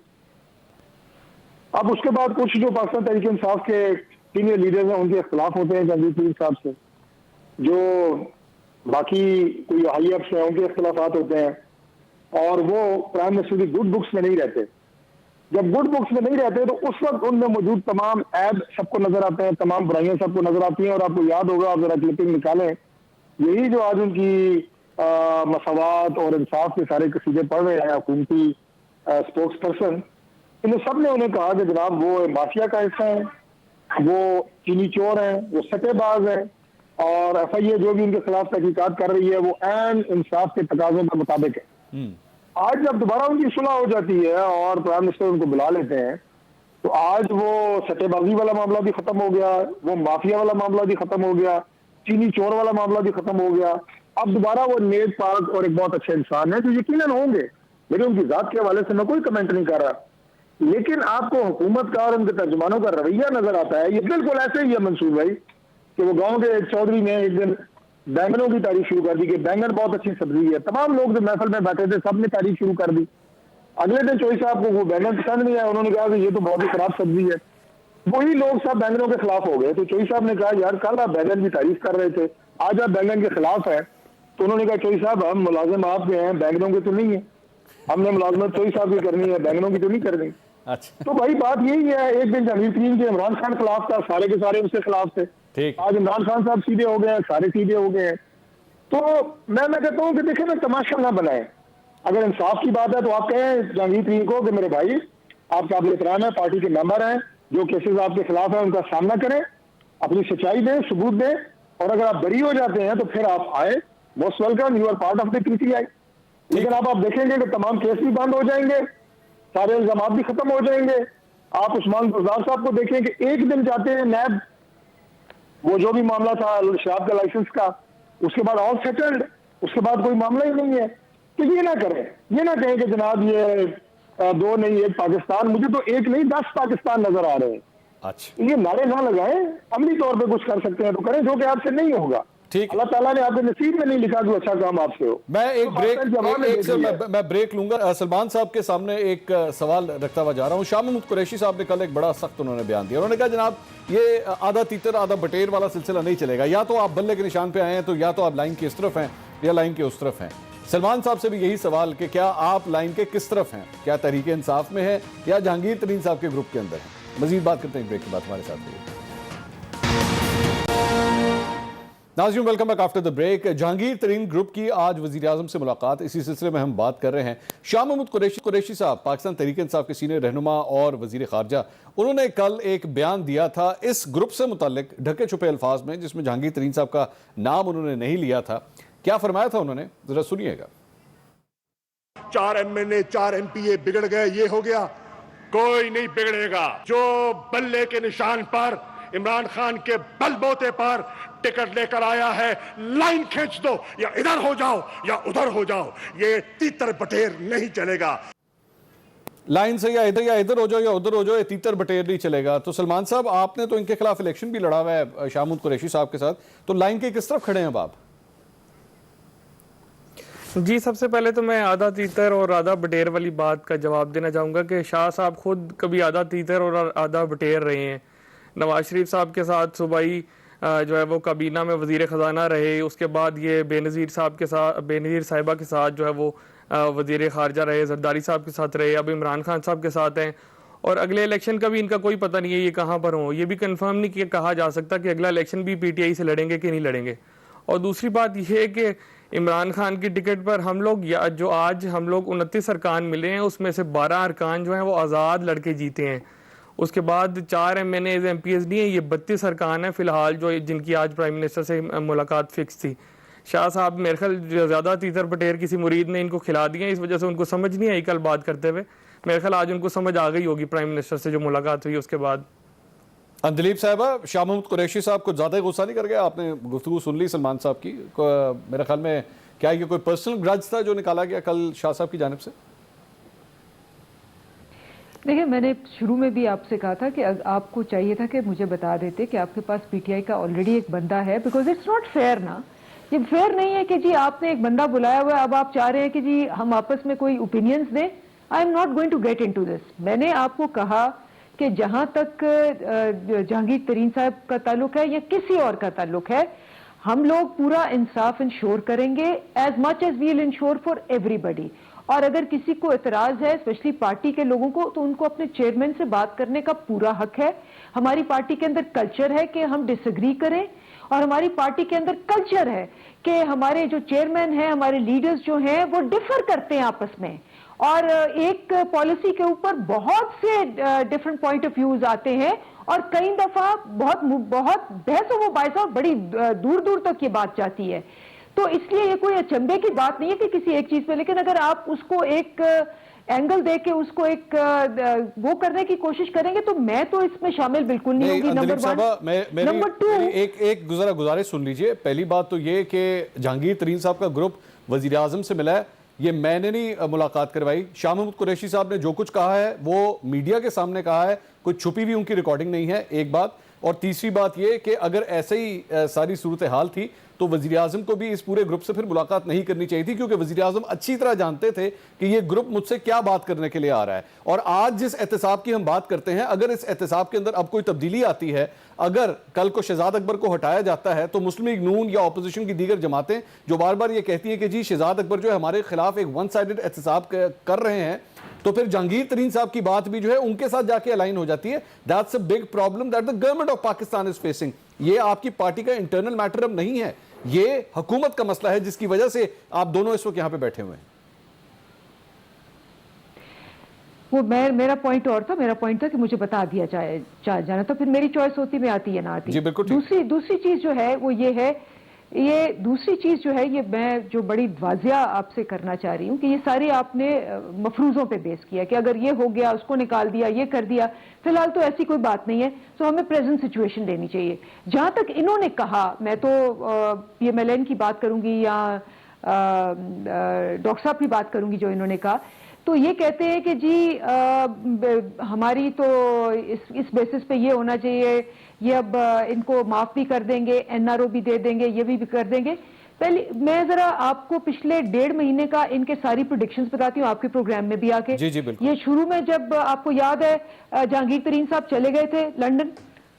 اب اس کے بعد کچھ جو پاکستان تحریک انصاف کے سینئر لیڈرز ہیں ان کے اختلاف ہوتے ہیں جہانگیر ترین صاحب سے، جو باقی کوئی ہائی اپس ہیں ان کے اختلافات ہوتے ہیں، اور وہ پرائم منسٹر کی گڈ بکس میں نہیں رہتے۔ جب گڈ بکس میں نہیں رہتے تو اس وقت ان میں موجود تمام عیب سب کو نظر آتے ہیں، تمام برائیاں سب کو نظر آتی ہیں، اور آپ کو یاد ہوگا، آپ ذرا کلپنگ نکالیں، یہی جو آج ان کی مساوات اور انصاف کے سارے قصیدے پڑھ رہے ہیں حکومتی اسپوکس پرسن، انہیں سب نے انہیں کہا کہ جناب وہ مافیا کا حصہ ہیں، وہ چینی چور ہیں، وہ سٹے باز ہیں، اور ایف آئی اے جو بھی ان کے خلاف تحقیقات کر رہی ہے وہ عین انصاف کے تقاضوں کے مطابق ہے۔ آج جب دوبارہ ان کی صلح ہو جاتی ہے اور پرائم منسٹر ان کو بلا لیتے ہیں تو آج وہ سٹے بازی والا معاملہ بھی ختم ہو گیا، وہ مافیا والا معاملہ بھی ختم ہو گیا، چینی چور والا معاملہ بھی ختم ہو گیا۔ اب دوبارہ وہ نیک پاک اور ایک بہت اچھے انسان ہیں جو یقیناً ہوں گے، لیکن ان کی ذات کے حوالے سے میں کوئی کمنٹ نہیں کر رہا، لیکن آپ کو حکومت کا اور ان کے ترجمانوں کا رویہ نظر آتا ہے، یہ بالکل ایسے ہی ہے منصور بھائی کہ وہ گاؤں کے ایک چودھری نے ایک دن بینگنوں کی تعریف شروع کر دی کہ بینگن بہت اچھی سبزی ہے، تمام لوگ جو محفل میں بیٹھے تھے سب نے تعریف شروع کر دی۔ اگلے دن چوئی صاحب کو وہ بینگن پسند نہیں آیا، انہوں نے کہا کہ یہ تو بہت ہی خراب سبزی ہے، وہی لوگ سب بینگنوں کے خلاف ہو گئے۔ تو چوئی صاحب نے کہا یار کل آپ بینگن کی تعریف کر رہے تھے، آج آپ بینگن کے خلاف ہیں، تو انہوں نے کہا چوئی صاحب ہم ملازم آپ کے ہیں، بینگنوں کے تو نہیں ہیں، ہم نے ملازمت چوئی صاحب کی کرنی ہے، بینگنوں کی تو نہیں کرنی۔ تو بھائی بات یہی ہے، ایک دن جہانگیر ترین کے عمران خان خلاف تھا، سارے کے سارے اس کے خلاف تھے، آج عمران خان صاحب سیدھے ہو گئے ہیں، سارے سیدھے ہو گئے ہیں۔ تو میں کہتا ہوں کہ دیکھیں نا تماشا نہ بنائیں، اگر انصاف کی بات ہے تو آپ کہیں جہانگیر ترین کو کہ میرے بھائی آپ قابل احترام ہیں، پارٹی کے ممبر ہیں، جو کیسز آپ کے خلاف ہیں ان کا سامنا کریں، اپنی سچائی دیں، ثبوت دیں، اور اگر آپ بری ہو جاتے ہیں تو پھر آپ آئے، most welcome, you are part of the P T I. لیکن آپ دیکھیں گے کہ تمام کیس بھی بند ہو جائیں گے سارے الزامات بھی ختم ہو جائیں گے. آپ عثمان گلزار صاحب کو دیکھیں کہ ایک دن جاتے ہیں نیب, وہ جو بھی معاملہ تھا شراب کا لائسنس کا, اس کے بعد آل سیٹلڈ, اس کے بعد کوئی معاملہ ہی نہیں ہے. کہ یہ نہ کریں, یہ نہ کہیں کہ جناب یہ دو نہیں ایک پاکستان, مجھے تو ایک نہیں 10 پاکستان نظر آ رہے ہیں. اچھا یہ نعرے نہ لگائیں, عملی طور پہ کچھ کر سکتے ہیں تو کریں, جو کہ آپ سے نہیں ہوگا. ٹھیک, اللہ تعالیٰ نے آپ کے نصیب میں نہیں لکھا کہ اچھا کام آپ سے ہو. میں ایک بریک لوں گا. سلمان صاحب کے سامنے ایک سوال رکھتا ہوا جا رہا ہوں. شاہ محمود قریشی صاحب نے کل ایک بڑا سخت انہوں نے بیان دیا. انہوں نے کہا جناب یہ آدھا تیتر آدھا بٹیر والا سلسلہ نہیں چلے گا, یا تو آپ بلے کے نشان پہ آئے ہیں تو یا تو آپ لائن کے اس طرف ہیں یا لائن کے اس طرف ہیں. سلمان صاحب سے بھی یہی سوال کہ کیا آپ لائن کے کس طرف ہیں, کیا تحریک انصاف میں ہیں یا جہانگیر ترین صاحب کے گروپ کے اندر ہیں. مزید بات کرتے ہیں بریک کے بعد, ہمارے ساتھ رہیے. ناظرین welcome back after the break. Jahangir Tareen group کی آج وزیر اعظم سے ملاقات, اسی سلسلے میں ہم بات کر رہے ہیں. شاہ محمود قریشی صاحب پاکستان تحریک انصاف کے سینئر رہنما اور وزیر خارجہ, انہوں نے کل ایک بیان دیا تھا اس گروپ سے متعلق ڈھکے چھپے الفاظ میں, جس میں جہانگیر ترین صاحب کا نام انہوں نے نہیں لیا تھا. کیا فرمایا تھا انہوں نے, ذرا سنیے گا. 4 MNA 4 MPA بگڑ گئے, یہ ہو گیا, کوئی نہیں بگڑے گا. جو بلے کے نشان پر عمران خان کے بل بوتے پر ٹکٹ لے کر آیا ہے, لائن کھینچ دو, یا ادھر ہو جاؤ یا ادھر ہو جاؤ. یہ تیتر بٹیر نہیں چلے گا. لائن سے یا ادھر ہو جاؤ یا ادھر ہو جاؤ, یہ تیتر بٹیر نہیں چلے گا. تو سلمان صاحب آپ نے تو ان کے خلاف الیکشن بھی لڑا ہوا ہے شاہ محمود قریشی صاحب کے ساتھ, تو لائن کے کس طرف کھڑے ہیں اب آپ؟ جی, سب سے پہلے تو میں آدھا تیتر اور آدھا بٹیر والی بات کا جواب دینا چاہوں گا کہ شاہ صاحب خود کبھی آدھا تیتر اور آدھا بٹیر رہے ہیں. نواز شریف صاحب کے ساتھ صوبائی جو ہے وہ کابینہ میں وزیر خزانہ رہے, اس کے بعد یہ بے نظیر صاحبہ کے ساتھ جو ہے وہ وزیر خارجہ رہے, زرداری صاحب کے ساتھ رہے, اب عمران خان صاحب کے ساتھ ہیں, اور اگلے الیکشن کا بھی ان کا کوئی پتہ نہیں ہے یہ کہاں پر ہوں. یہ بھی کنفرم نہیں کہا جا سکتا کہ اگلا الیکشن بھی پی ٹی آئی سے لڑیں گے کہ نہیں لڑیں گے. اور دوسری بات یہ ہے کہ عمران خان کی ٹکٹ پر ہم لوگ جو آج ہم لوگ 29 ارکان ملے ہیں, اس میں سے 12 ارکان جو ہیں وہ آزاد لڑکے جیتے ہیں. اس کے بعد 4 MNAs MPs نہیں ہیں, یہ 32 ارکان ہیں فی الحال جو جن کی آج پرائم منسٹر سے ملاقات فکس تھی. شاہ صاحب میرے خیال زیادہ تیتر بٹیر کسی مرید نے ان کو کھلا دیا, اس وجہ سے ان کو سمجھ نہیں آئی کل بات کرتے ہوئے. میرے خیال آج ان کو سمجھ آ گئی ہوگی پرائم منسٹر سے جو ملاقات ہوئی اس کے بعد. دلیپ صاحبہ, شاہ محمود قریشی صاحب کو زیادہ غصہ نہیں کر گیا؟ آپ نے گفتگو سن لی سلمان صاحب کی, میرے خیال میں کیا یہ کوئی پرسنل گرج تھا جو نکالا گیا کل شاہ صاحب کی جانب سے؟ دیکھیں, میں نے شروع میں بھی آپ سے کہا تھا کہ آپ کو چاہیے تھا کہ مجھے بتا دیتے کہ آپ کے پاس پی ٹی آئی کا آلریڈی ایک بندہ ہے, بیکاز اٹس ناٹ فیئر نا. یہ فیئر نہیں ہے کہ جی آپ نے ایک بندہ بلایا ہوا ہے, اب آپ چاہ رہے ہیں کہ جی ہم آپس میں کوئی اوپینینز دیں. I am not going to get into this. میں نے آپ کو کہا کہ جہاں تک جہانگیر ترین صاحب کا تعلق ہے یا کسی اور کا تعلق ہے, ہم لوگ پورا انصاف انشور کریں گے as much as well ensure for everybody. اور اگر کسی کو اعتراض ہے اسپیشلی پارٹی کے لوگوں کو, تو ان کو اپنے چیئرمین سے بات کرنے کا پورا حق ہے. ہماری پارٹی کے اندر کلچر ہے کہ ہم ڈس ایگری کریں, اور ہماری پارٹی کے اندر کلچر ہے کہ ہمارے جو چیئرمین ہیں, ہمارے لیڈرز جو ہیں وہ ڈفر کرتے ہیں آپس میں, اور ایک پالیسی کے اوپر بہت سے ڈفرنٹ پوائنٹ آف ویوز آتے ہیں, اور کئی دفعہ بہت بحث و مباحثہ بڑی دور دور تک یہ بات جاتی ہے. تو اس لیے یہ کوئی اچنبے کی بات نہیں ہے کہ کسی ایک چیز پہ, لیکن اگر آپ اس کو ایک اینگل دے کے اس کو ایک وہ کرنے کی کوشش کریں گے تو میں تو اس میں شامل بالکل نہیں ہوں گی. نمبر 1. نمبر 2, ایک گزارش سن لیجئے. پہلی بات تو یہ کہ جہانگیر ترین صاحب کا گروپ وزیر اعظم سے ملا ہے, یہ میں نے نہیں ملاقات کروائی. شاہ محمود قریشی صاحب نے جو کچھ کہا ہے وہ میڈیا کے سامنے کہا ہے, کوئی چھپی بھی ان کی ریکارڈنگ نہیں ہے, ایک بات. اور تیسری بات یہ کہ اگر ایسے ہی ساری صورتحال تھی تو وزیر اعظم کو بھی اس پورے گروپ سے پھر ملاقات نہیں کرنی چاہیے تھی, کیونکہ وزیر اعظم اچھی طرح جانتے تھے کہ یہ گروپ مجھ سے کیا بات کرنے کے لیے آ رہا ہے. اور آج جس احتساب کی ہم بات کرتے ہیں, اگر اس احتساب کے اندر اب کوئی تبدیلی آتی ہے, اگر کل کو شہزاد اکبر کو ہٹایا جاتا ہے, تو مسلم لیگ نون یا اپوزیشن کی دیگر جماعتیں جو بار بار یہ کہتی ہیں کہ جی شہزاد اکبر جو ہے ہمارے خلاف ایک ون سائیڈڈ احتساب کر رہے ہیں, تو پھر جہانگیر ترین صاحب کی بات بھی جو ہے ان کے ساتھ جا کے الائن ہو جاتی ہے. That's a big problem that the government of Pakistan is facing. یہ آپ کی پارٹی کا انٹرنل میٹر اب نہیں ہے, یہ حکومت کا مسئلہ ہے جس کی وجہ سے آپ دونوں اس وقت یہاں پہ بیٹھے ہوئے ہیں. وہ میرا پوائنٹ اور تھا, میرا پوائنٹ تھا کہ مجھے بتا دیا جانا, تو پھر میری چوائس ہوتی میں آتی یا نہ آتی. جی بالکل. دوسری چیز جو ہے وہ یہ ہے یہ دوسری چیز جو ہے، یہ میں جو بڑی واضح آپ سے کرنا چاہ رہی ہوں کہ یہ سارے آپ نے مفروضوں پہ بیس کیا کہ اگر یہ ہو گیا، اس کو نکال دیا، یہ کر دیا. فی الحال تو ایسی کوئی بات نہیں ہے. تو ہمیں پریزنٹ سچویشن لینی چاہیے. جہاں تک انہوں نے کہا، میں تو پی ایم ایل این کی بات کروں گی یا ڈاکٹر صاحب کی بات کروں گی جو انہوں نے کہا، تو یہ کہتے ہیں کہ جی ہماری تو اس بیسس پہ یہ ہونا چاہیے، یہ اب ان کو معاف بھی کر دیں گے، این آر او بھی دے دیں گے، یہ بھی کر دیں گے. پہلے میں ذرا آپ کو پچھلے 1.5 مہینے کا ان کے ساری پریڈکشنز بتاتی ہوں آپ کے پروگرام میں بھی آ کے. جی بالکل. یہ شروع میں جب آپ کو یاد ہے جہانگیر ترین صاحب چلے گئے تھے لنڈن،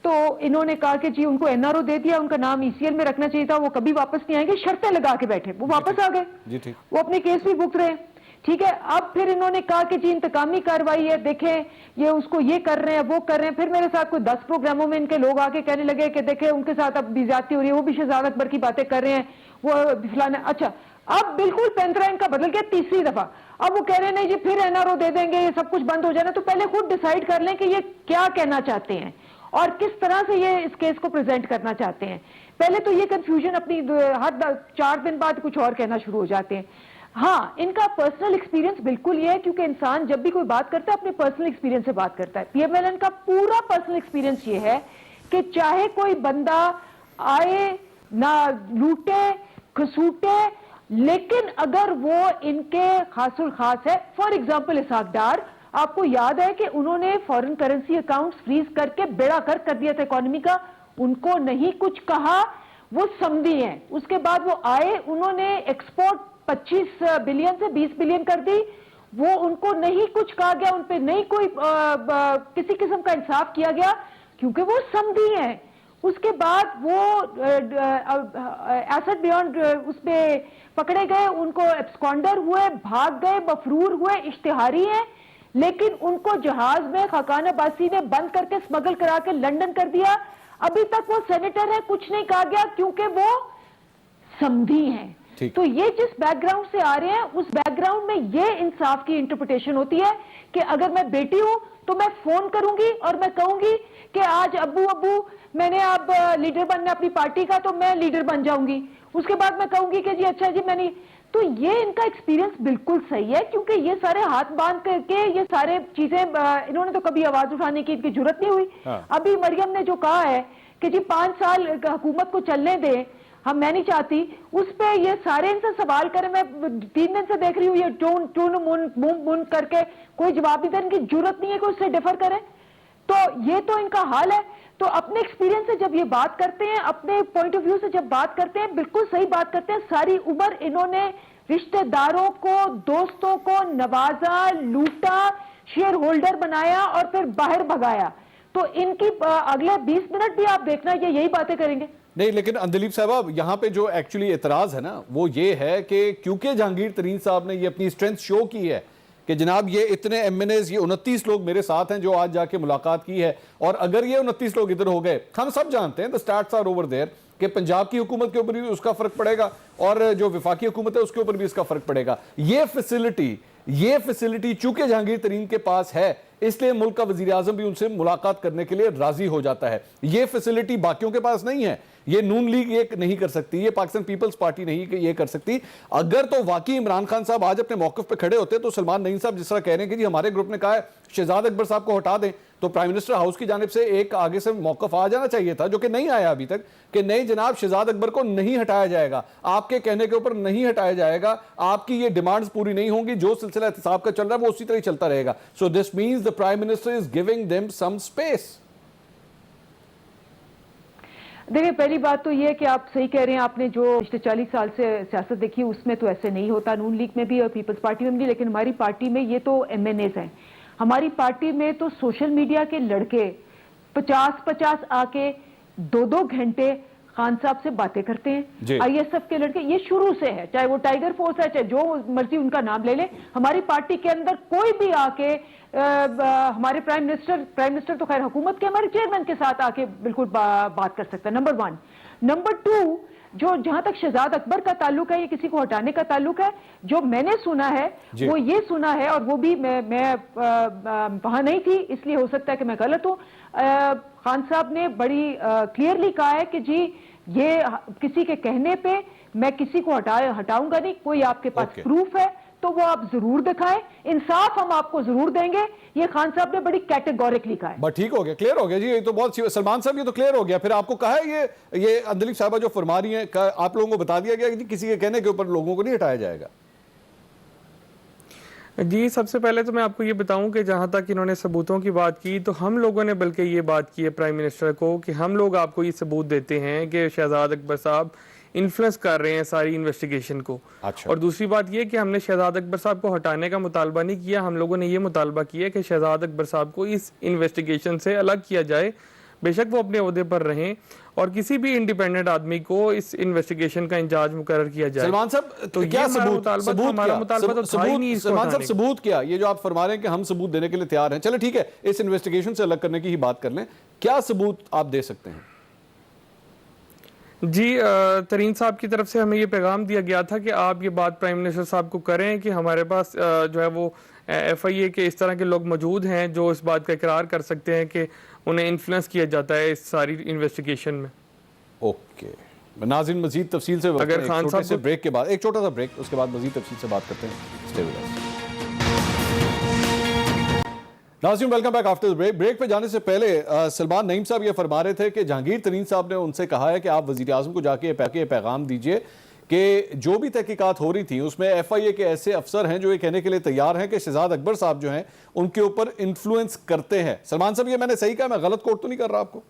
تو انہوں نے کہا کہ جی ان کو این آر او دے دیا، ان کا نام ای سی ایل میں رکھنا چاہیے تھا، وہ کبھی واپس نہیں آئیں گے. شرطیں لگا کے بیٹھے، وہ واپس آ گئے. جی ٹھیک. وہ اپنے کیس بھی بھگت رہے ہیں. ٹھیک ہے. اب پھر انہوں نے کہا کہ جی انتقامی کارروائی ہے، دیکھیں یہ اس کو یہ کر رہے ہیں، وہ کر رہے ہیں. پھر میرے ساتھ کوئی 10 پروگراموں میں ان کے لوگ آ کے کہنے لگے کہ دیکھیں ان کے ساتھ اب بھی زیادتی ہو رہی ہے، وہ بھی شہزاد اکبر کی باتیں کر رہے ہیں، وہ فلانا. اچھا اب بالکل پینترا ان کا بدل گیا تیسری دفعہ. اب وہ کہہ رہے ہیں نہیں جی پھر این آر او دے دیں گے، یہ سب کچھ بند ہو جانا. تو پہلے خود ڈیسائیڈ کر لیں کہ یہ کیا کہنا چاہتے ہیں اور کس طرح سے یہ اس کیس کو پریزنٹ کرنا چاہتے ہیں. پہلے تو یہ کنفیوژن اپنی ہر 4 دن بعد کچھ اور کہنا شروع ہو جاتے ہیں. ہاں ان کا پرسنل ایکسپیرینس بالکل یہ ہے، کیونکہ انسان جب بھی کوئی بات کرتا ہے اپنے پرسنل ایکسپیرینس سے بات کرتا ہے. پی ایم ایل این کا پورا پرسنل ایکسپیرینس یہ ہے کہ چاہے کوئی بندہ آئے نہ لوٹے کھسوٹے، لیکن اگر وہ ان کے خاص الخاص ہے. فار ایگزامپل اسحاق ڈار، آپ کو یاد ہے کہ انہوں نے فارن کرنسی اکاؤنٹس فریز کر کے بیڑا کر دیا تھا اکانومی کا. ان کو نہیں کچھ کہا، وہ سمدھی ہیں. اس کے بعد وہ آئے، انہوں نے ایکسپورٹ 25 بلین سے 20 بلین کر دی. وہ ان کو نہیں کچھ کہا گیا، ان پہ نہیں کوئی کسی قسم کا انصاف کیا گیا کیونکہ وہ سمدھی ہیں. اس کے بعد وہ ایسٹ بیانڈ اس پہ پکڑے گئے، ان کو ایبسکانڈر ہوئے، بھاگ گئے، مفرور ہوئے، اشتہاری ہیں. لیکن ان کو جہاز میں خاقان عباسی نے بند کر کے سمگل کرا کے لنڈن کر دیا. ابھی تک وہ سینیٹر ہے، کچھ نہیں کہا گیا کیونکہ وہ سمدھی ہیں. تو یہ جس بیک گراؤنڈ سے آ رہے ہیں، اس بیک گراؤنڈ میں یہ انصاف کی انٹرپریٹیشن ہوتی ہے کہ اگر میں بیٹی ہوں تو میں فون کروں گی اور میں کہوں گی کہ آج ابو میں نے اب لیڈر بننا اپنی پارٹی کا، تو میں لیڈر بن جاؤں گی. اس کے بعد میں کہوں گی کہ جی اچھا جی میں نہیں. تو یہ ان کا ایکسپیرینس بالکل صحیح ہے، کیونکہ یہ سارے ہاتھ باندھ کر کے یہ سارے چیزیں انہوں نے تو کبھی آواز اٹھانے کی ان کی جرت نہیں ہوئی. ابھی مریم نے جو کہا ہے کہ جی 5 سال حکومت کو چلنے دیں، میں نہیں چاہتی، اس پہ یہ سارے ان سے سوال کریں. میں 3 دن سے دیکھ رہی ہوں یہ ٹون من کر کے کوئی جواب نہیں دینے کی جرت نہیں ہے کہ اس سے ڈیفر کریں. تو یہ تو ان کا حال ہے. تو اپنے ایکسپیرینس سے جب یہ بات کرتے ہیں، اپنے پوائنٹ آف ویو سے جب بات کرتے ہیں، بالکل صحیح بات کرتے ہیں. ساری عمر انہوں نے رشتہ داروں کو، دوستوں کو نوازا، لوٹا، شیئر ہولڈر بنایا اور پھر باہر بھگایا. تو ان کی اگلے 20 منٹ بھی آپ دیکھنا یہ یہی باتیں کریں گے. نہیں، لیکن اندلیب صاحبہ یہاں پہ جو ایکچولی اعتراض ہے نا وہ یہ ہے کہ کیونکہ جہانگیر ترین صاحب نے یہ اپنی اسٹرینتھ شو کی ہے کہ جناب یہ اتنے ایم این ایز، یہ 29 لوگ میرے ساتھ ہیں جو آج جا کے ملاقات کی ہے، اور اگر یہ 29 لوگ ادھر ہو گئے، ہم سب جانتے ہیں the stats are over there کہ پنجاب کی حکومت کے اوپر بھی اس کا فرق پڑے گا اور جو وفاقی حکومت ہے اس کے اوپر بھی اس کا فرق پڑے گا. یہ فیسلٹی چونکہ جہانگیر ترین کے پاس ہے، اس لیے ملک کا وزیر اعظم بھی ان سے ملاقات کرنے کے لیے راضی ہو جاتا ہے. یہ فیسلٹی باقیوں کے پاس نہیں ہے. یہ نون لیگ یہ نہیں کر سکتی، یہ پاکستان پیپلز پارٹی نہیں یہ کر سکتی. اگر تو واقعی عمران خان صاحب آج اپنے موقف پہ کھڑے ہوتے تو سلمان نعیم صاحب جس طرح کہہ رہے ہیں کہ جی ہمارے گروپ نے کہا ہے شہزاد اکبر صاحب کو ہٹا دیں، تو پرائم منسٹر ہاؤس کی جانب سے ایک آگے سے موقف آ جانا چاہیے تھا، جو کہ نہیں آیا ابھی تک، کہ نہیں جناب شہزاد اکبر کو نہیں ہٹایا جائے گا، آپ کے کہنے کے اوپر نہیں ہٹایا جائے گا، آپ کی یہ ڈیمانڈز پوری نہیں ہوں گی، جو سلسلہ احتساب کا چل رہا ہے وہ اسی طرح چلتا رہے گا. سو دس means the Prime Minister is giving them some space. دیکھیں پہلی بات تو یہ ہے کہ آپ صحیح کہہ رہے ہیں، آپ نے جو پچھلے 40 سال سے سیاست دیکھی اس میں تو ایسے نہیں ہوتا، نون لیگ میں بھی اور پیپلز پارٹی میں بھی. لیکن ہماری پارٹی میں یہ تو ایم این ایز ہیں. ہماری پارٹی میں تو سوشل میڈیا کے لڑکے 50 آ کے 2 گھنٹے خان صاحب سے باتیں کرتے ہیں. آئی ایس ایف کے لڑکے، یہ شروع سے ہے، چاہے وہ ٹائیگر فورس ہے، چاہے جو مرضی ان کا نام لے لیں. ہماری پارٹی کے اندر کوئی بھی آ کے ہمارے پرائم منسٹر تو خیر حکومت کے، ہمارے چیئرمین کے ساتھ آ کے بالکل بات کر سکتا ہے. نمبر 1. نمبر 2، جو جہاں تک شہزاد اکبر کا تعلق ہے، یہ کسی کو ہٹانے کا تعلق ہے، جو میں نے سنا ہے وہ یہ سنا ہے، اور وہ بھی میں وہاں نہیں تھی اس لیے ہو سکتا ہے کہ میں غلط ہوں. خان صاحب نے بڑی کلیئرلی کہا ہے کہ جی یہ کسی کے کہنے پہ میں کسی کو ہٹاؤں گا نہیں. کوئی آپ کے پاس پروف ہے تو وہ آپ ضرور دکھائیں, انصاف ہم آپ کو ضرور دیں گے. یہ خان صاحب نے بڑی کیٹیگورکلی کہا ہے. بس ٹھیک ہو گیا, کلیئر ہو گیا جی, یہ تو بہت سلمان صاحب یہ تو کلیئر ہو گیا. پھر آپ کو کہا ہے یہ اندلیب صاحبہ جو فرما رہی ہیں, آپ لوگوں کو بتا دیا گیا کہ کسی کے کہنے کے اوپر لوگوں کو نہیں ہٹایا جائے گا؟ جی سب سے پہلے تو میں آپ کو یہ بتاؤں کہ جہاں تک انہوں نے ثبوتوں کی بات کی تو ہم لوگوں نے بلکہ یہ بات کی ہے پرائم منسٹر کو کہ ہم لوگ آپ کو یہ ثبوت دیتے ہیں کہ شہزاد اکبر صاحب انفلوئنس کر رہے ہیں ساری انویسٹیگیشن کو. اور دوسری بات یہ کہ ہم نے شہزاد اکبر صاحب کو ہٹانے کا مطالبہ نہیں کیا, ہم لوگوں نے یہ مطالبہ کیا کہ شہزاد اکبر صاحب کو اس انویسٹیگیشن سے الگ کیا جائے. بے شک وہ اپنے عہدے پر رہیں اور کسی بھی انڈیپینڈنٹ آدمی کو اس انویسٹیگیشن کا انچارج مقرر کیا جائے. سلمان صاحب تو کیا ثبوت سلمان صاحب ثبوت کیا؟ یہ جو آپ فرما رہے ہیں کہ ہم ثبوت دینے کے لیے تیار ہیں, چلے ٹھیک ہے, اس انویسٹیگیشن سے الگ کرنے کی ہی بات کر لیں, کیا ثبوت آپ دے سکتے ہیں؟ جی ترین صاحب کی طرف سے ہمیں یہ پیغام دیا گیا تھا کہ آپ یہ بات پرائم منسٹر صاحب کو کریں کہ ہمارے پاس جو ہے وہ ایف آئی اے کے اس طرح کے لوگ موجود ہیں جو اس بات کا اقرار کر سکتے ہیں کہ انہیں انفلوئنس کیا جاتا ہے اس ساری انویسٹیگیشن میں. اوکے ناظرین مزید تفصیل سے اگر خان صاحب سے بریک کے بعد ایک چھوٹا سا بریک, اس کے بعد مزید تفصیل سے بات کرتے ہیں. Stay with us. ناظرین welcome back after the break. Break پہ جانے سے پہلے سلمان نعیم صاحب یہ فرما رہے تھے کہ جہانگیر ترین صاحب نے ان سے کہا ہے کہ آپ وزیر اعظم کو جا کے یہ پیغام دیجئے کہ جو بھی تحقیقات ہو رہی تھی اس میں ایف آئی اے کے ایسے افسر ہیں جو یہ کہنے کے لیے تیار ہیں کہ شہزاد اکبر صاحب جو ہیں ان کے اوپر انفلوئنس کرتے ہیں. سلمان صاحب یہ میں نے صحیح کہا, میں غلط کوٹ تو نہیں کر رہا آپ کو؟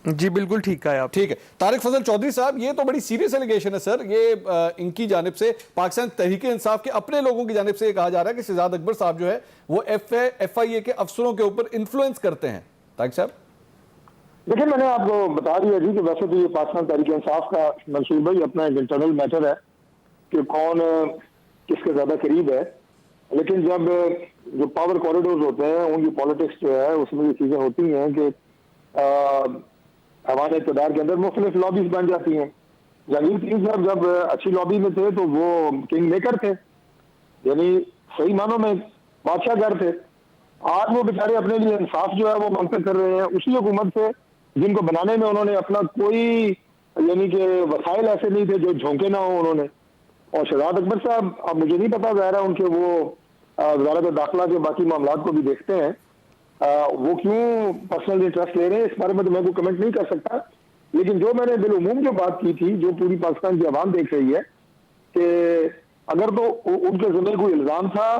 جی بالکل ٹھیک کہا آپ. ٹھیک ہے. طارق فضل چودھری صاحب یہ تو بڑی سیریس ایلیگیشن ہے سر, یہ ان کی جانب سے پاکستان تحریک انصاف کے اپنے لوگوں کی جانب سے یہ کہا جا رہا ہے کہ شہزاد اکبر صاحب جو ہے وہ ایف آئی اے کے افسروں کے اوپر انفلوئنس کرتے ہیں. طارق صاحب دیکھیں میں نے آپ کو بتا دیا جی کہ ویسے تو یہ پاکستان تحریک انصاف کا منصوبہ ہی اپنا ایک انٹرنل میٹر ہے کہ کون کس کے زیادہ قریب ہے, لیکن جب جو پاور کوریڈورز ہوتے ہیں ان کی پالیٹکس جو ہے اس میں یہ چیزیں ہوتی ہیں کہ ہمارے اقتدار کے اندر مختلف لابیز بن جاتی ہیں. جہانگیر ترین صاحب جب اچھی لابی میں تھے تو وہ کنگ میکر تھے, یعنی صحیح معنوں میں بادشاہ گر تھے. آج وہ بیچارے اپنے لیے انصاف جو ہے وہ منتخب کر رہے ہیں اسی حکومت سے جن کو بنانے میں انہوں نے اپنا کوئی یعنی کہ وسائل ایسے نہیں تھے جو جھونکے نہ ہوں انہوں نے. اور شہزاد اکبر صاحب اب مجھے نہیں پتا ظاہر ہے ان کے وہ وزارت داخلہ کے باقی معاملات کو بھی دیکھتے ہیں, وہ کیوں پرسنل انٹرسٹ لے رہے ہیں اس بارے میں تو میں کوئی کمنٹ نہیں کر سکتا. لیکن جو میں نے بالعموم جو بات کی تھی جو پوری پاکستان کی عوام دیکھ رہی ہے کہ اگر تو ان کے ذمہ کوئی الزام تھا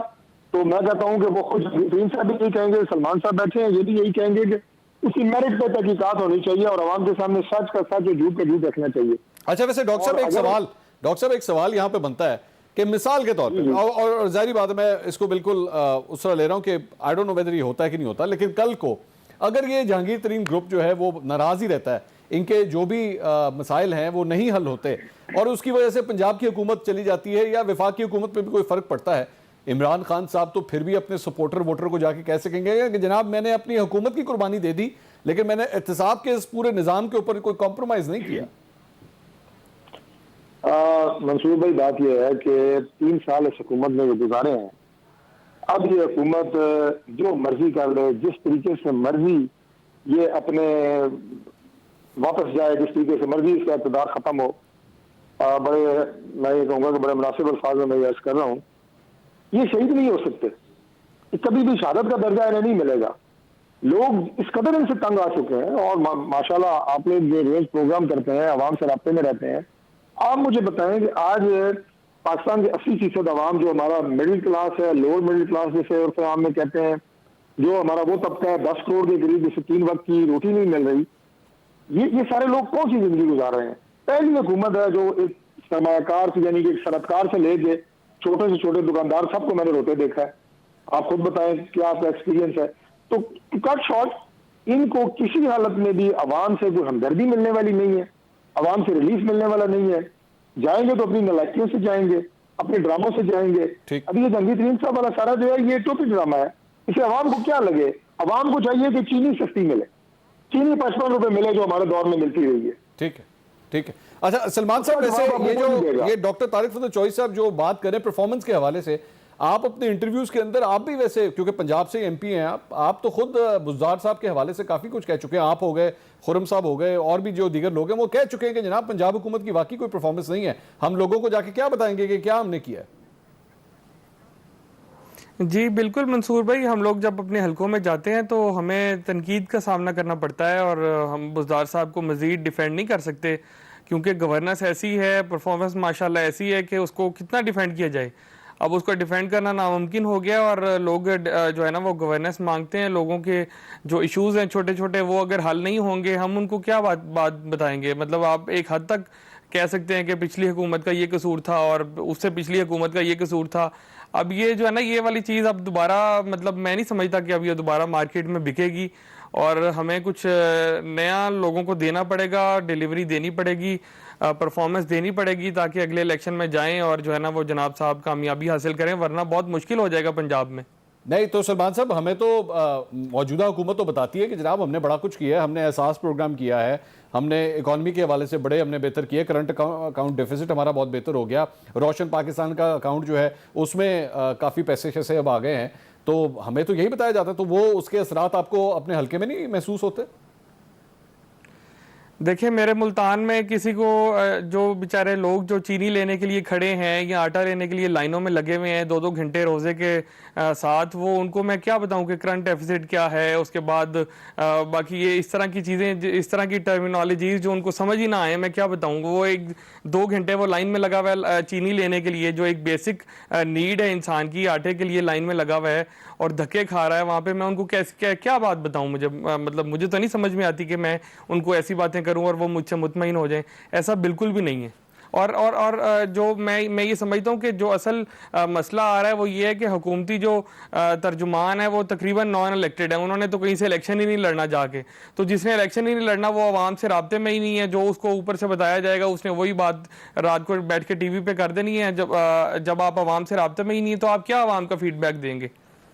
تو میں کہتا ہوں کہ وہ خود ترین صاحب بھی یہی کہیں گے, سلمان صاحب بیٹھے ہیں یہ بھی یہی کہیں گے کہ اس کی میرٹ پہ تحقیقات ہونی چاہیے اور عوام کے سامنے سچ کا سچ اور جھوٹ کا جھوٹ رکھنا چاہیے. اچھا ویسے ڈاکٹر صاحب ایک سوال یہاں پہ بنتا ہے کہ مثال کے طور پہ, اور ظاہری بات ہے میں اس کو بالکل اس طرح لے رہا ہوں کہ آئی ڈونٹ نو ویدر یہ ہوتا ہے کہ نہیں ہوتا, لیکن کل کو اگر یہ جہانگیر ترین گروپ جو ہے وہ ناراض ہی رہتا ہے, ان کے جو بھی مسائل ہیں وہ نہیں حل ہوتے اور اس کی وجہ سے پنجاب کی حکومت چلی جاتی ہے یا وفاق کی حکومت پہ بھی کوئی فرق پڑتا ہے, عمران خان صاحب تو پھر بھی اپنے سپورٹر ووٹر کو جا کے کہہ سکیں گے کہ جناب میں نے اپنی حکومت کی قربانی دے دی لیکن میں نے احتساب کے اس پورے نظام کے اوپر کوئی کمپرومائز نہیں کیا. منصور بھائی بات یہ ہے کہ 3 سال اس حکومت میں جو گزارے ہیں, اب یہ حکومت جو مرضی کر لے, جس طریقے سے مرضی یہ اپنے واپس جائے, جس طریقے سے مرضی اس کا اقتدار ختم ہو, بڑے میں یہ کہوں گا کہ بڑے مناسب الفاظ میں عرض کر رہا ہوں, یہ شہید نہیں ہو سکتے, کبھی بھی شہادت کا درجہ انہیں نہیں ملے گا. لوگ اس قدر ان سے تنگ آ چکے ہیں اور ماشاءاللہ آپ لوگ جو روز پروگرام کرتے ہیں عوام سے رابطے میں رہتے ہیں, آپ مجھے بتائیں کہ آج پاکستان کے 80% عوام جو ہمارا مڈل کلاس ہے, لوور مڈل کلاس جیسے عرف عام میں کہتے ہیں, جو ہمارا وہ طبقہ ہے 10 کروڑ کے قریب جسے 3 وقت کی روٹی نہیں مل رہی, یہ سارے لوگ کون سی زندگی گزار رہے ہیں. پہلی حکومت ہے جو ایک سرمایہ کار سے یعنی کہ ایک صنعتکار سے لے کے چھوٹے سے چھوٹے دکاندار سب کو میں نے روتے دیکھا ہے. آپ خود بتائیں کیا آپ کا ایکسپیرینس ہے. تو کٹ شارٹ ان کو کسی حالت میں بھی عوام سے کوئی ہمدردی ملنے والی نہیں ہے, عوام سے ریلیف ملنے والا نہیں ہے. جائیں گے تو اپنی نالائکیوں سے جائیں گے, اپنے ڈراموں سے جائیں گے. ابھی یہ جہانگیر ترین صاحب والا سارا جو ہے یہ ٹوپی ڈرامہ ہے, اسے عوام کو کیا لگے. عوام کو چاہیے کہ چینی سستی ملے, چینی 55 روپے ملے جو ہمارے دور میں ملتی رہی ہے. ٹھیک ہے. اچھا سلمان صاحب ویسے یہ ڈاکٹر طارق فضل چودھری صاحب جو بات کریں پرفارمنس کے حوالے سے, آپ اپنے انٹرویوز کے اندر آپ بھی ویسے، کیونکہ پنجاب سے MP ہیں آپ تو خود بزدار صاحب کے حوالے سے کافی کچھ کہہ چکے ہیں. آپ ہو گئے، خرم صاحب ہو گئے، اور بھی جو دیگر لوگ ہیں وہ کہہ چکے ہیں کہ جناب پنجاب حکومت کی واقعی کوئی پرفارمنس نہیں ہے. ہم لوگوں کو جا کے کیا بتائیں گے کہ کیا ہم نے کیا ہے؟ جی بالکل منصور بھائی، ہم لوگ جب اپنے حلقوں میں جاتے ہیں تو ہمیں تنقید کا سامنا کرنا پڑتا ہے، اور ہم بزدار صاحب کو مزید ڈیفینڈ نہیں کر سکتے، کیونکہ گورننس ایسی ہے، پرفارمنس ماشاءاللہ ایسی ہے کہ اس کو کتنا ڈیفینڈ کیا جائے. اب اس کو ڈیفینڈ کرنا ناممکن ہو گیا، اور لوگ جو ہے نا وہ گورننس مانگتے ہیں. لوگوں کے جو ایشوز ہیں چھوٹے چھوٹے، وہ اگر حل نہیں ہوں گے، ہم ان کو کیا بات بتائیں گے؟ مطلب آپ ایک حد تک کہہ سکتے ہیں کہ پچھلی حکومت کا یہ قصور تھا اور اس سے پچھلی حکومت کا یہ قصور تھا. اب یہ جو ہے نا یہ والی چیز اب دوبارہ، مطلب میں نہیں سمجھتا کہ اب یہ دوبارہ مارکیٹ میں بکے گی، اور ہمیں کچھ نیا لوگوں کو دینا پڑے گا، ڈیلیوری دینی پڑے گی، پرفارمنس دینی پڑے گی، تاکہ اگلے الیکشن میں جائیں اور جو ہے نا وہ جناب صاحب کامیابی حاصل کریں، ورنہ بہت مشکل ہو جائے گا پنجاب میں. نہیں تو سلمان صاحب، ہمیں تو موجودہ حکومت تو بتاتی ہے کہ جناب ہم نے بڑا کچھ کیا ہے، ہم نے احساس پروگرام کیا ہے، ہم نے اکانومی کے حوالے سے بڑے ہم نے بہتر کیے، کرنٹ اکاؤنٹ ڈیفیسٹ ہمارا بہت بہتر ہو گیا، روشن پاکستان کا اکاؤنٹ جو ہے اس میں کافی پیسے شیسے اب آ گئے ہیں. تو ہمیں تو یہی بتایا جاتا ہے، تو وہ اس کے اثرات آپ کو اپنے حلقے میں نہیں محسوس ہوتے؟ دیکھیں میرے ملتان میں کسی کو، جو بیچارے لوگ جو چینی لینے کے لیے کھڑے ہیں یا آٹا لینے کے لیے لائنوں میں لگے ہوئے ہیں 2-2 گھنٹے روزے کے ساتھ، وہ ان کو میں کیا بتاؤں کہ کرنٹ ڈیفیسٹ کیا ہے، اس کے بعد باقی یہ اس طرح کی چیزیں، اس طرح کی ٹرمینالوجیز جو ان کو سمجھ ہی نہ آئے، میں کیا بتاؤں. وہ 1-2 گھنٹے وہ لائن میں لگا ہوا ہے چینی لینے کے لیے، جو ایک بیسک نیڈ ہے انسان کی، آٹے کے لیے لائن میں لگا ہوا ہے اور دھکے کھا رہا ہے وہاں پہ. میں ان کو کیا بات بتاؤں؟ مطلب مجھے تو نہیں سمجھ میں آتی کہ میں ان کو ایسی باتیں کروں اور وہ مجھ سے مطمئن ہو جائیں. ایسا بالکل بھی نہیں ہے. اور جو میں یہ سمجھتا ہوں کہ جو اصل مسئلہ آ رہا ہے وہ یہ ہے کہ حکومتی جو ترجمان ہے وہ تقریباً نان الیکٹڈ ہے. انہوں نے تو کہیں سے الیکشن ہی نہیں لڑنا جا کے. تو جس نے الیکشن ہی نہیں لڑنا وہ عوام سے رابطے میں ہی نہیں ہے. جو اس کو اوپر سے بتایا جائے گا اس نے وہی بات رات کو بیٹھ کے ٹی وی پہ کر دینی ہے. جب آپ عوام سے رابطے میں ہی نہیں ہے تو آپ کیا عوام کا فیڈ بیک دیں گے؟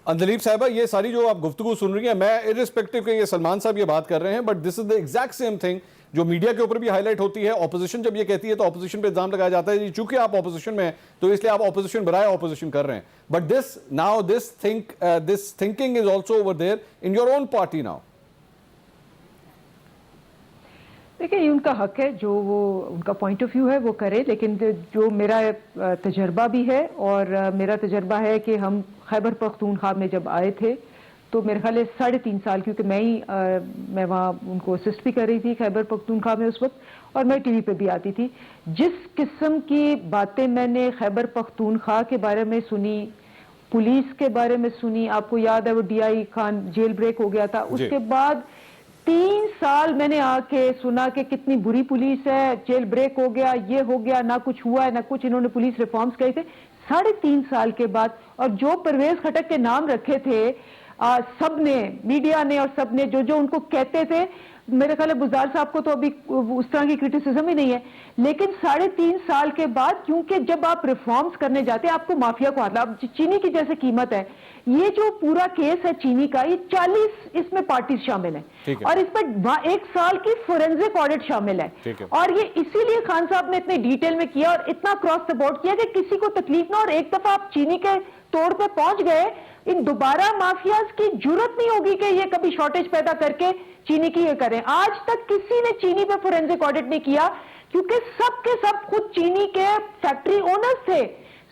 اندلیب صاحبہ، یہ ساری جو آپ گفتگو سن رہی ہیں، میں ارسپیکٹو کہ یہ سلمان صاحب یہ بات کر رہے ہیں، but this is the exact same thing جو میڈیا کے اوپر بھی ہائی لائٹ ہوتی ہے. اپوزیشن جب یہ کہتی ہے تو اپوزیشن پہ الزام لگایا جاتا ہے چونکہ آپ اپوزیشن میں ہیں تو اس لیے آپ اپوزیشن برائے اپوزیشن کر رہے ہیں. But this thinking is also over there in your own party now. دیکھیں یہ ان کا حق ہے، جو وہ ان کا پوائنٹ آف ویو ہے وہ کرے، لیکن جو میرا تجربہ بھی ہے، اور میرا تجربہ ہے کہ ہم خیبر پختونخوا میں جب آئے تھے تو میرے خیال ہے 3.5 سال، کیونکہ میں وہاں ان کو اسسٹ بھی کر رہی تھی خیبر پختونخوا میں اس وقت، اور میں ٹی وی پہ بھی آتی تھی. جس قسم کی باتیں میں نے خیبر پختونخوا کے بارے میں سنی، پولیس کے بارے میں سنی، آپ کو یاد ہے وہ DI خان جیل بریک ہو گیا تھا، اس کے بعد 3 سال میں نے آ کے سنا کہ کتنی بری پولیس ہے، جیل بریک ہو گیا، یہ ہو گیا، نہ کچھ ہوا ہے نہ کچھ. انہوں نے پولیس ریفارمز کہے تھے 3.5 سال کے بعد. اور جو پرویز خٹک کے نام رکھے تھے سب نے، میڈیا نے اور سب نے جو ان کو کہتے تھے، میرے خیال ہے بزدار صاحب کو تو ابھی اس طرح کی کرٹیسزم ہی نہیں ہے. لیکن 3.5 سال کے بعد، کیونکہ جب آپ ریفارمز کرنے جاتے ہیں آپ کو مافیا کو ہاتھ، اب چینی کی جیسے قیمت ہے، یہ جو پورا کیس ہے چینی کا، یہ 40 اس میں پارٹیز شامل ہیں، اور اس پر 1 سال کی فورینزک آڈٹ شامل ہے. اور یہ اسی لیے خان صاحب نے اتنے ڈیٹیل میں کیا اور اتنا کراس دا بورڈ کیا کہ کسی کو تکلیف نہ. اور ایک دفعہ آپ چینی کے توڑ پہ پہنچ گئے، ان دوبارہ مافیاز کی جرت نہیں ہوگی کہ یہ کبھی شارٹیج پیدا کر کے چینی کی یہ کریں. آج تک کسی نے چینی پہ فورینزک آڈٹ نہیں کیا، کیونکہ سب کے سب خود چینی کے فیکٹری اونرز تھے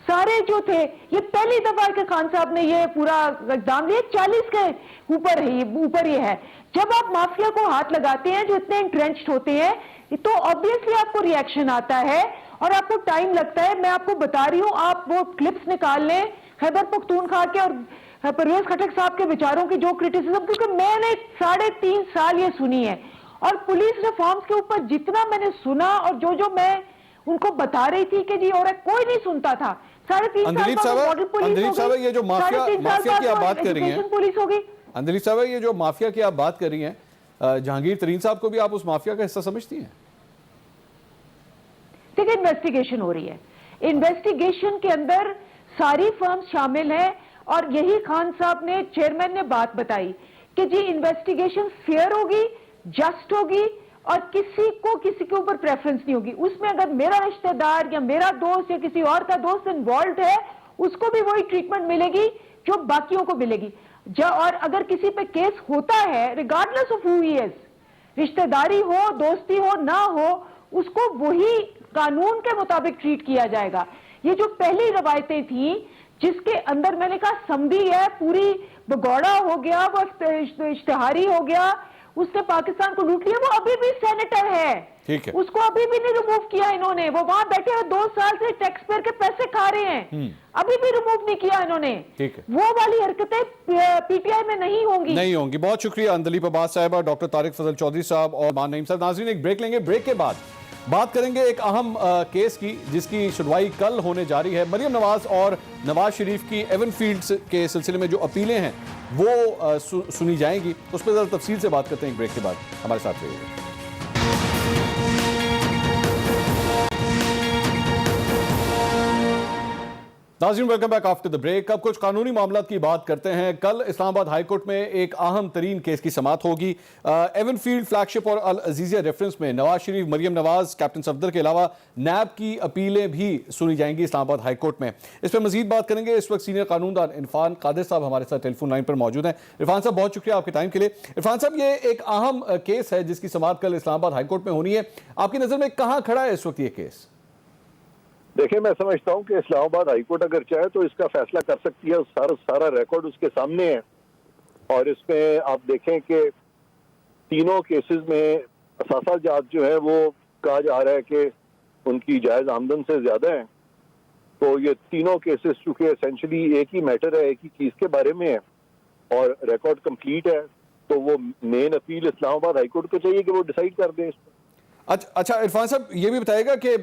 سارے جو تھے. یہ پہلی دفعہ کہ خان صاحب نے یہ پورا اقدام لیا. 40 کے اوپر یہ ہے. جب آپ مافیا کو ہاتھ لگاتے ہیں جو اتنے انٹرینچڈ ہوتے ہیں تو آبویسلی آپ کو ری ایکشن آتا ہے اور آپ کو ٹائم لگتا ہے. میں آپ کو بتا رہی ہوں، آپ وہ کلپس نکال لیں خیبر پختونخوا کے اور پرویز خٹک صاحب کے بیچاروں کی جو کرٹیسزم، کیونکہ میں نے 3.5 سال یہ سنی ہے. اور پولیس ریفارمز کے اوپر جتنا میں نے سنا اور جو میں ان کو بتا رہی تھی کہ جی اور کوئی نہیں سنتا تھا. 3.5 اندلیب صاحبہ، یہ جو مافیا کی آپ بات کر رہی ہیں، پولیس ہوگی. اندلیب صاحبہ، یہ جو مافیا کی آپ بات کر رہی ہیں، جہانگیر ترین صاحب کو بھی آپ اس مافیا کا حصہ سمجھتی ہیں؟ دیکھیں انویسٹیگیشن ہو رہی ہے، انویسٹیگیشن کے اندر ساری فرمز شامل ہیں، اور یہی خان صاحب نے، چیئرمین نے بات بتائی کہ جی انویسٹیگیشن فیئر ہوگی، جسٹ ہوگی، اور کسی کے اوپر پریفرنس نہیں ہوگی. اس میں اگر میرا رشتہ دار یا میرا دوست یا کسی اور کا دوست انوالوڈ ہے، اس کو بھی وہی ٹریٹمنٹ ملے گی جو باقیوں کو ملے گی. اور اگر کسی پہ کیس ہوتا ہے ریگارڈلیس آف ہو ہی از، رشتہ داری ہو دوستی ہو نہ ہو، اس کو وہی قانون کے مطابق ٹریٹ کیا جائے گا. یہ جو پہلی روایتیں تھیں جس کے اندر میں نے کہا سمدھی ہے، پوری بگوڑا ہو گیا، وہ اشتہاری ہو گیا، اس نے پاکستان کو لوٹ لیا، وہ ابھی بھی سینیٹر ہے، ٹھیک ہے، اس کو ابھی بھی نہیں ریموو کیا انہوں نے. وہ وہاں بیٹھے ہوئے 2 سال سے ٹیکس پیئر کے پیسے کھا رہے ہیں، ابھی بھی ریموو نہیں کیا انہوں نے. ٹھیک ہے، وہ والی حرکتیں پی ٹی آئی میں نہیں ہوں گی. بہت شکریہ اندلیب عباس صاحبہ، ڈاکٹر طارق فضل چودھری صاحب اور مان نعیم صاحب. ناظرین ایک بریک لیں گے، بریک کے بعد بات کریں گے ایک اہم کیس کی جس کی سنوائی کل ہونے جا رہی ہے. مریم نواز اور نواز شریف کی ایون فیلڈز کے سلسلے میں جو اپیلیں ہیں وہ سنی جائیں گی، اس پہ ذرا تفصیل سے بات کرتے ہیں ایک بریک کے بعد. ہمارے ساتھ رہیے گا. ناظرین welcome back after the break. اب کچھ قانونی معاملات کی بات کرتے ہیں. کل اسلام آباد ہائی کورٹ میں ایک اہم ترین کیس کی سماعت ہوگی. ایون فیلڈ فلیگ شپ اور العزیزیہ ریفرنس میں نواز شریف، مریم نواز، کیپٹن صفدر کے علاوہ نیب کی اپیلیں بھی سنی جائیں گی اسلام آباد ہائی کورٹ میں. اس پہ مزید بات کریں گے. اس وقت سینئر قانون دان عرفان قادر صاحب ہمارے ساتھ ٹیلی فون لائن پر موجود ہیں. عرفان صاحب بہت شکریہ آپ کے ٹائم کے لیے. عرفان صاحب یہ ایک اہم کیس ہے جس کی سماعت کل اسلام آباد ہائی کورٹ میں ہونی ہے. آپ کی نظر میں کہاں کھڑا ہے اس وقت یہ کیس؟ دیکھیں، میں سمجھتا ہوں کہ اسلام آباد ہائی کورٹ اگر چاہے تو اس کا فیصلہ کر سکتی ہے. سارا ریکارڈ اس کے سامنے ہے، اور اس میں آپ دیکھیں کہ تینوں کیسز میں اثاثہ جات جو ہے وہ کہا جا رہا ہے کہ ان کی جائز آمدن سے زیادہ ہیں. تو یہ تینوں کیسز چونکہ اسینشلی ایک ہی میٹر ہے، ایک ہی چیز کے بارے میں ہے اور ریکارڈ کمپلیٹ ہے، تو وہ مین اپیل اسلام آباد ہائی کورٹ کو چاہیے کہ وہ ڈیسائیڈ کر دیں اس پر. اچھا عرفان صاحب یہ بھی بتائے گا کہ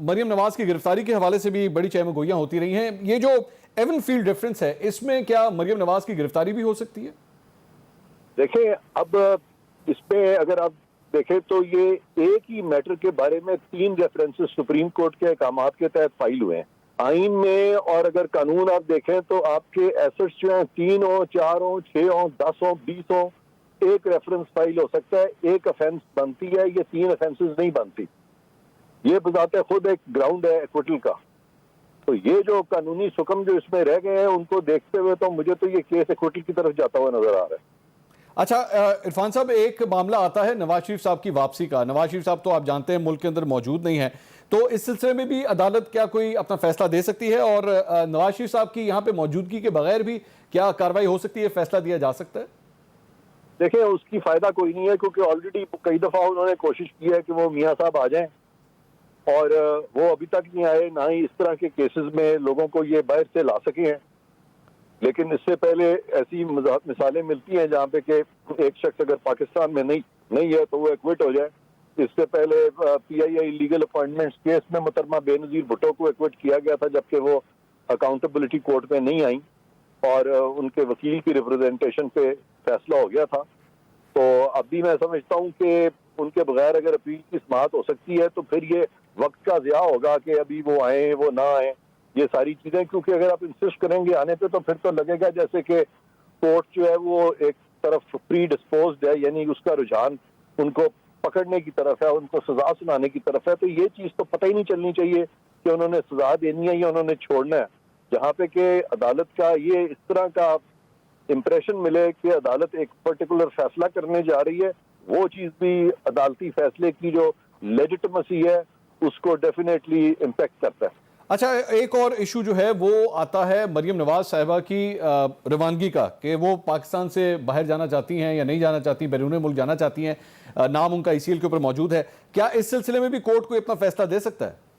مریم نواز کی گرفتاری کے حوالے سے بھی بڑی چہم گوئیاں ہوتی رہی ہیں. یہ جو ایون فیلڈ ریفرنس ہے اس میں کیا مریم نواز کی گرفتاری بھی ہو سکتی ہے؟ دیکھیں، اب اس میں اگر آپ دیکھیں تو یہ ایک ہی میٹر کے بارے میں 3 ریفرنسز سپریم کورٹ کے احکامات کے تحت فائل ہوئے ہیں آئین میں. اور اگر قانون آپ دیکھیں تو آپ کے ایسٹس جو ہیں 3 ہوں، 4 ہوں، 6 ہوں، 10 ہوں، 20 ہوں، ایک ریفرنس فائل ہو سکتا ہے. ایک افینس بنتی ہے، یہ 3 افینسز نہیں بنتی. یہ بذات خود ایک گراؤنڈ ہے ایکوٹل کا. تو یہ جو قانونی حکم جو اس میں رہ گئے ہیں ان کو دیکھتے ہوئے تو مجھے تو یہ کیس ایکوٹل کی طرف جاتا ہوا نظر آ رہا ہے. اچھا عرفان صاحب ایک معاملہ آتا ہے نواز شریف صاحب کی واپسی کا. نواز شریف صاحب تو آپ جانتے ہیں ملک کے اندر موجود نہیں ہیں، تو اس سلسلے میں بھی عدالت کیا کوئی اپنا فیصلہ دے سکتی ہے؟ اور نواز شریف صاحب کی یہاں پہ موجودگی کے بغیر بھی کیا کارروائی ہو سکتی ہے، فیصلہ دیا جا سکتا ہے؟ دیکھیں، اس کی فائدہ کوئی نہیں ہے کیونکہ آلریڈی کئی دفعہ انہوں نے کوشش کی ہے کہ وہ میاں صاحب آ جائیں، اور وہ ابھی تک نہیں آئے. نہ ہی اس طرح کے کیسز میں لوگوں کو یہ باہر سے لا سکے ہیں. لیکن اس سے پہلے ایسی مثالیں ملتی ہیں جہاں پہ کہ ایک شخص اگر پاکستان میں نہیں ہے تو وہ ایکوٹ ہو جائے. اس سے پہلے پی آئی آئی لیگل اپوائنٹمنٹس کیس میں محترمہ بے نظیر بھٹو کو ایکوٹ کیا گیا تھا جبکہ وہ اکاؤنٹیبلٹی کورٹ میں نہیں آئیں اور ان کے وکیل کی ریپرزینٹیشن پہ فیصلہ ہو گیا تھا. تو اب بھی میں سمجھتا ہوں کہ ان کے بغیر اگر اپیل کی سماعت ہو سکتی ہے تو پھر یہ وقت کا ضیاع ہوگا کہ ابھی وہ آئیں وہ نہ آئیں یہ ساری چیزیں. کیونکہ اگر آپ انسسٹ کریں گے آنے پہ تو پھر تو لگے گا جیسے کہ کورٹ جو ہے وہ ایک طرف پری ڈسپوزڈ ہے، یعنی اس کا رجحان ان کو پکڑنے کی طرف ہے، ان کو سزا سنانے کی طرف ہے. تو یہ چیز تو پتہ ہی نہیں چلنی چاہیے کہ انہوں نے سزا دینی ہے یا انہوں نے چھوڑنا ہے. جہاں پہ کہ عدالت کا یہ اس طرح کا امپریشن ملے کہ عدالت ایک پرٹیکولر فیصلہ کرنے جا رہی ہے، وہ چیز بھی عدالتی فیصلے کی جو لیجٹمیسی ہے اس کو ڈیفینیٹلی امپیکٹ کرتا ہے. اچھا ایک اور ایشو جو ہے وہ آتا ہے مریم نواز صاحبہ کی روانگی کا، کہ وہ پاکستان سے باہر جانا چاہتی ہیں یا نہیں جانا چاہتی، بیرون ملک جانا چاہتی ہیں. نام ان کا ECL کے اوپر موجود ہے. کیا اس سلسلے میں بھی کورٹ کوئی اپنا فیصلہ دے سکتا ہے؟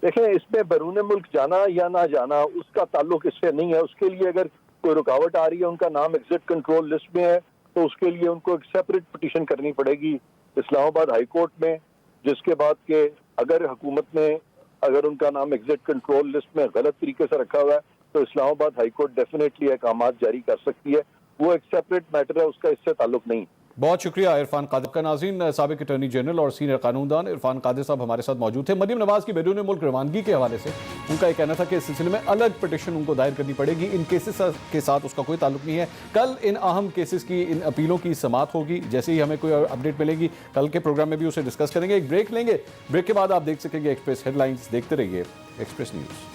دیکھیں، اس میں بیرون ملک جانا یا نہ جانا اس کا تعلق اس سے نہیں ہے. اس کے لیے اگر کوئی رکاوٹ آ رہی ہے، ان کا نام ایگزٹ کنٹرول لسٹ میں ہے، تو اس کے لیے ان کو ایک سیپریٹ پٹیشن کرنی پڑے گی اسلام آباد ہائی کورٹ میں، جس کے بعد کہ اگر حکومت نے اگر ان کا نام ایگزٹ کنٹرول لسٹ میں غلط طریقے سے رکھا ہوا ہے تو اسلام آباد ہائی کورٹ ڈیفینیٹلی احکامات جاری کر سکتی ہے. وہ ایک سیپریٹ میٹر ہے، اس کا اس سے تعلق نہیں. بہت شکریہ عرفان قادر کا. ناظرین سابق اٹارنی جنرل اور سینئر قانون دان عرفان قادر صاحب ہمارے ساتھ موجود تھے. مریم نواز کی بیرون ملک روانگی کے حوالے سے ان کا یہ کہنا تھا کہ اس سلسلے میں الگ پٹیشن ان کو دائر کرنی پڑے گی. ان کیسز کے ساتھ اس کا کوئی تعلق نہیں ہے. کل ان اہم کیسز کی ان اپیلوں کی سماعت ہوگی. جیسے ہی ہمیں کوئی اپڈیٹ ملے گی کل کے پروگرام میں بھی اسے ڈسکس کریں گے. ایک بریک لیں گے، بریک کے بعد آپ دیکھ سکیں گے ایکسپریس ہیڈ لائنز. دیکھتے رہیے ایکسپریس نیوز.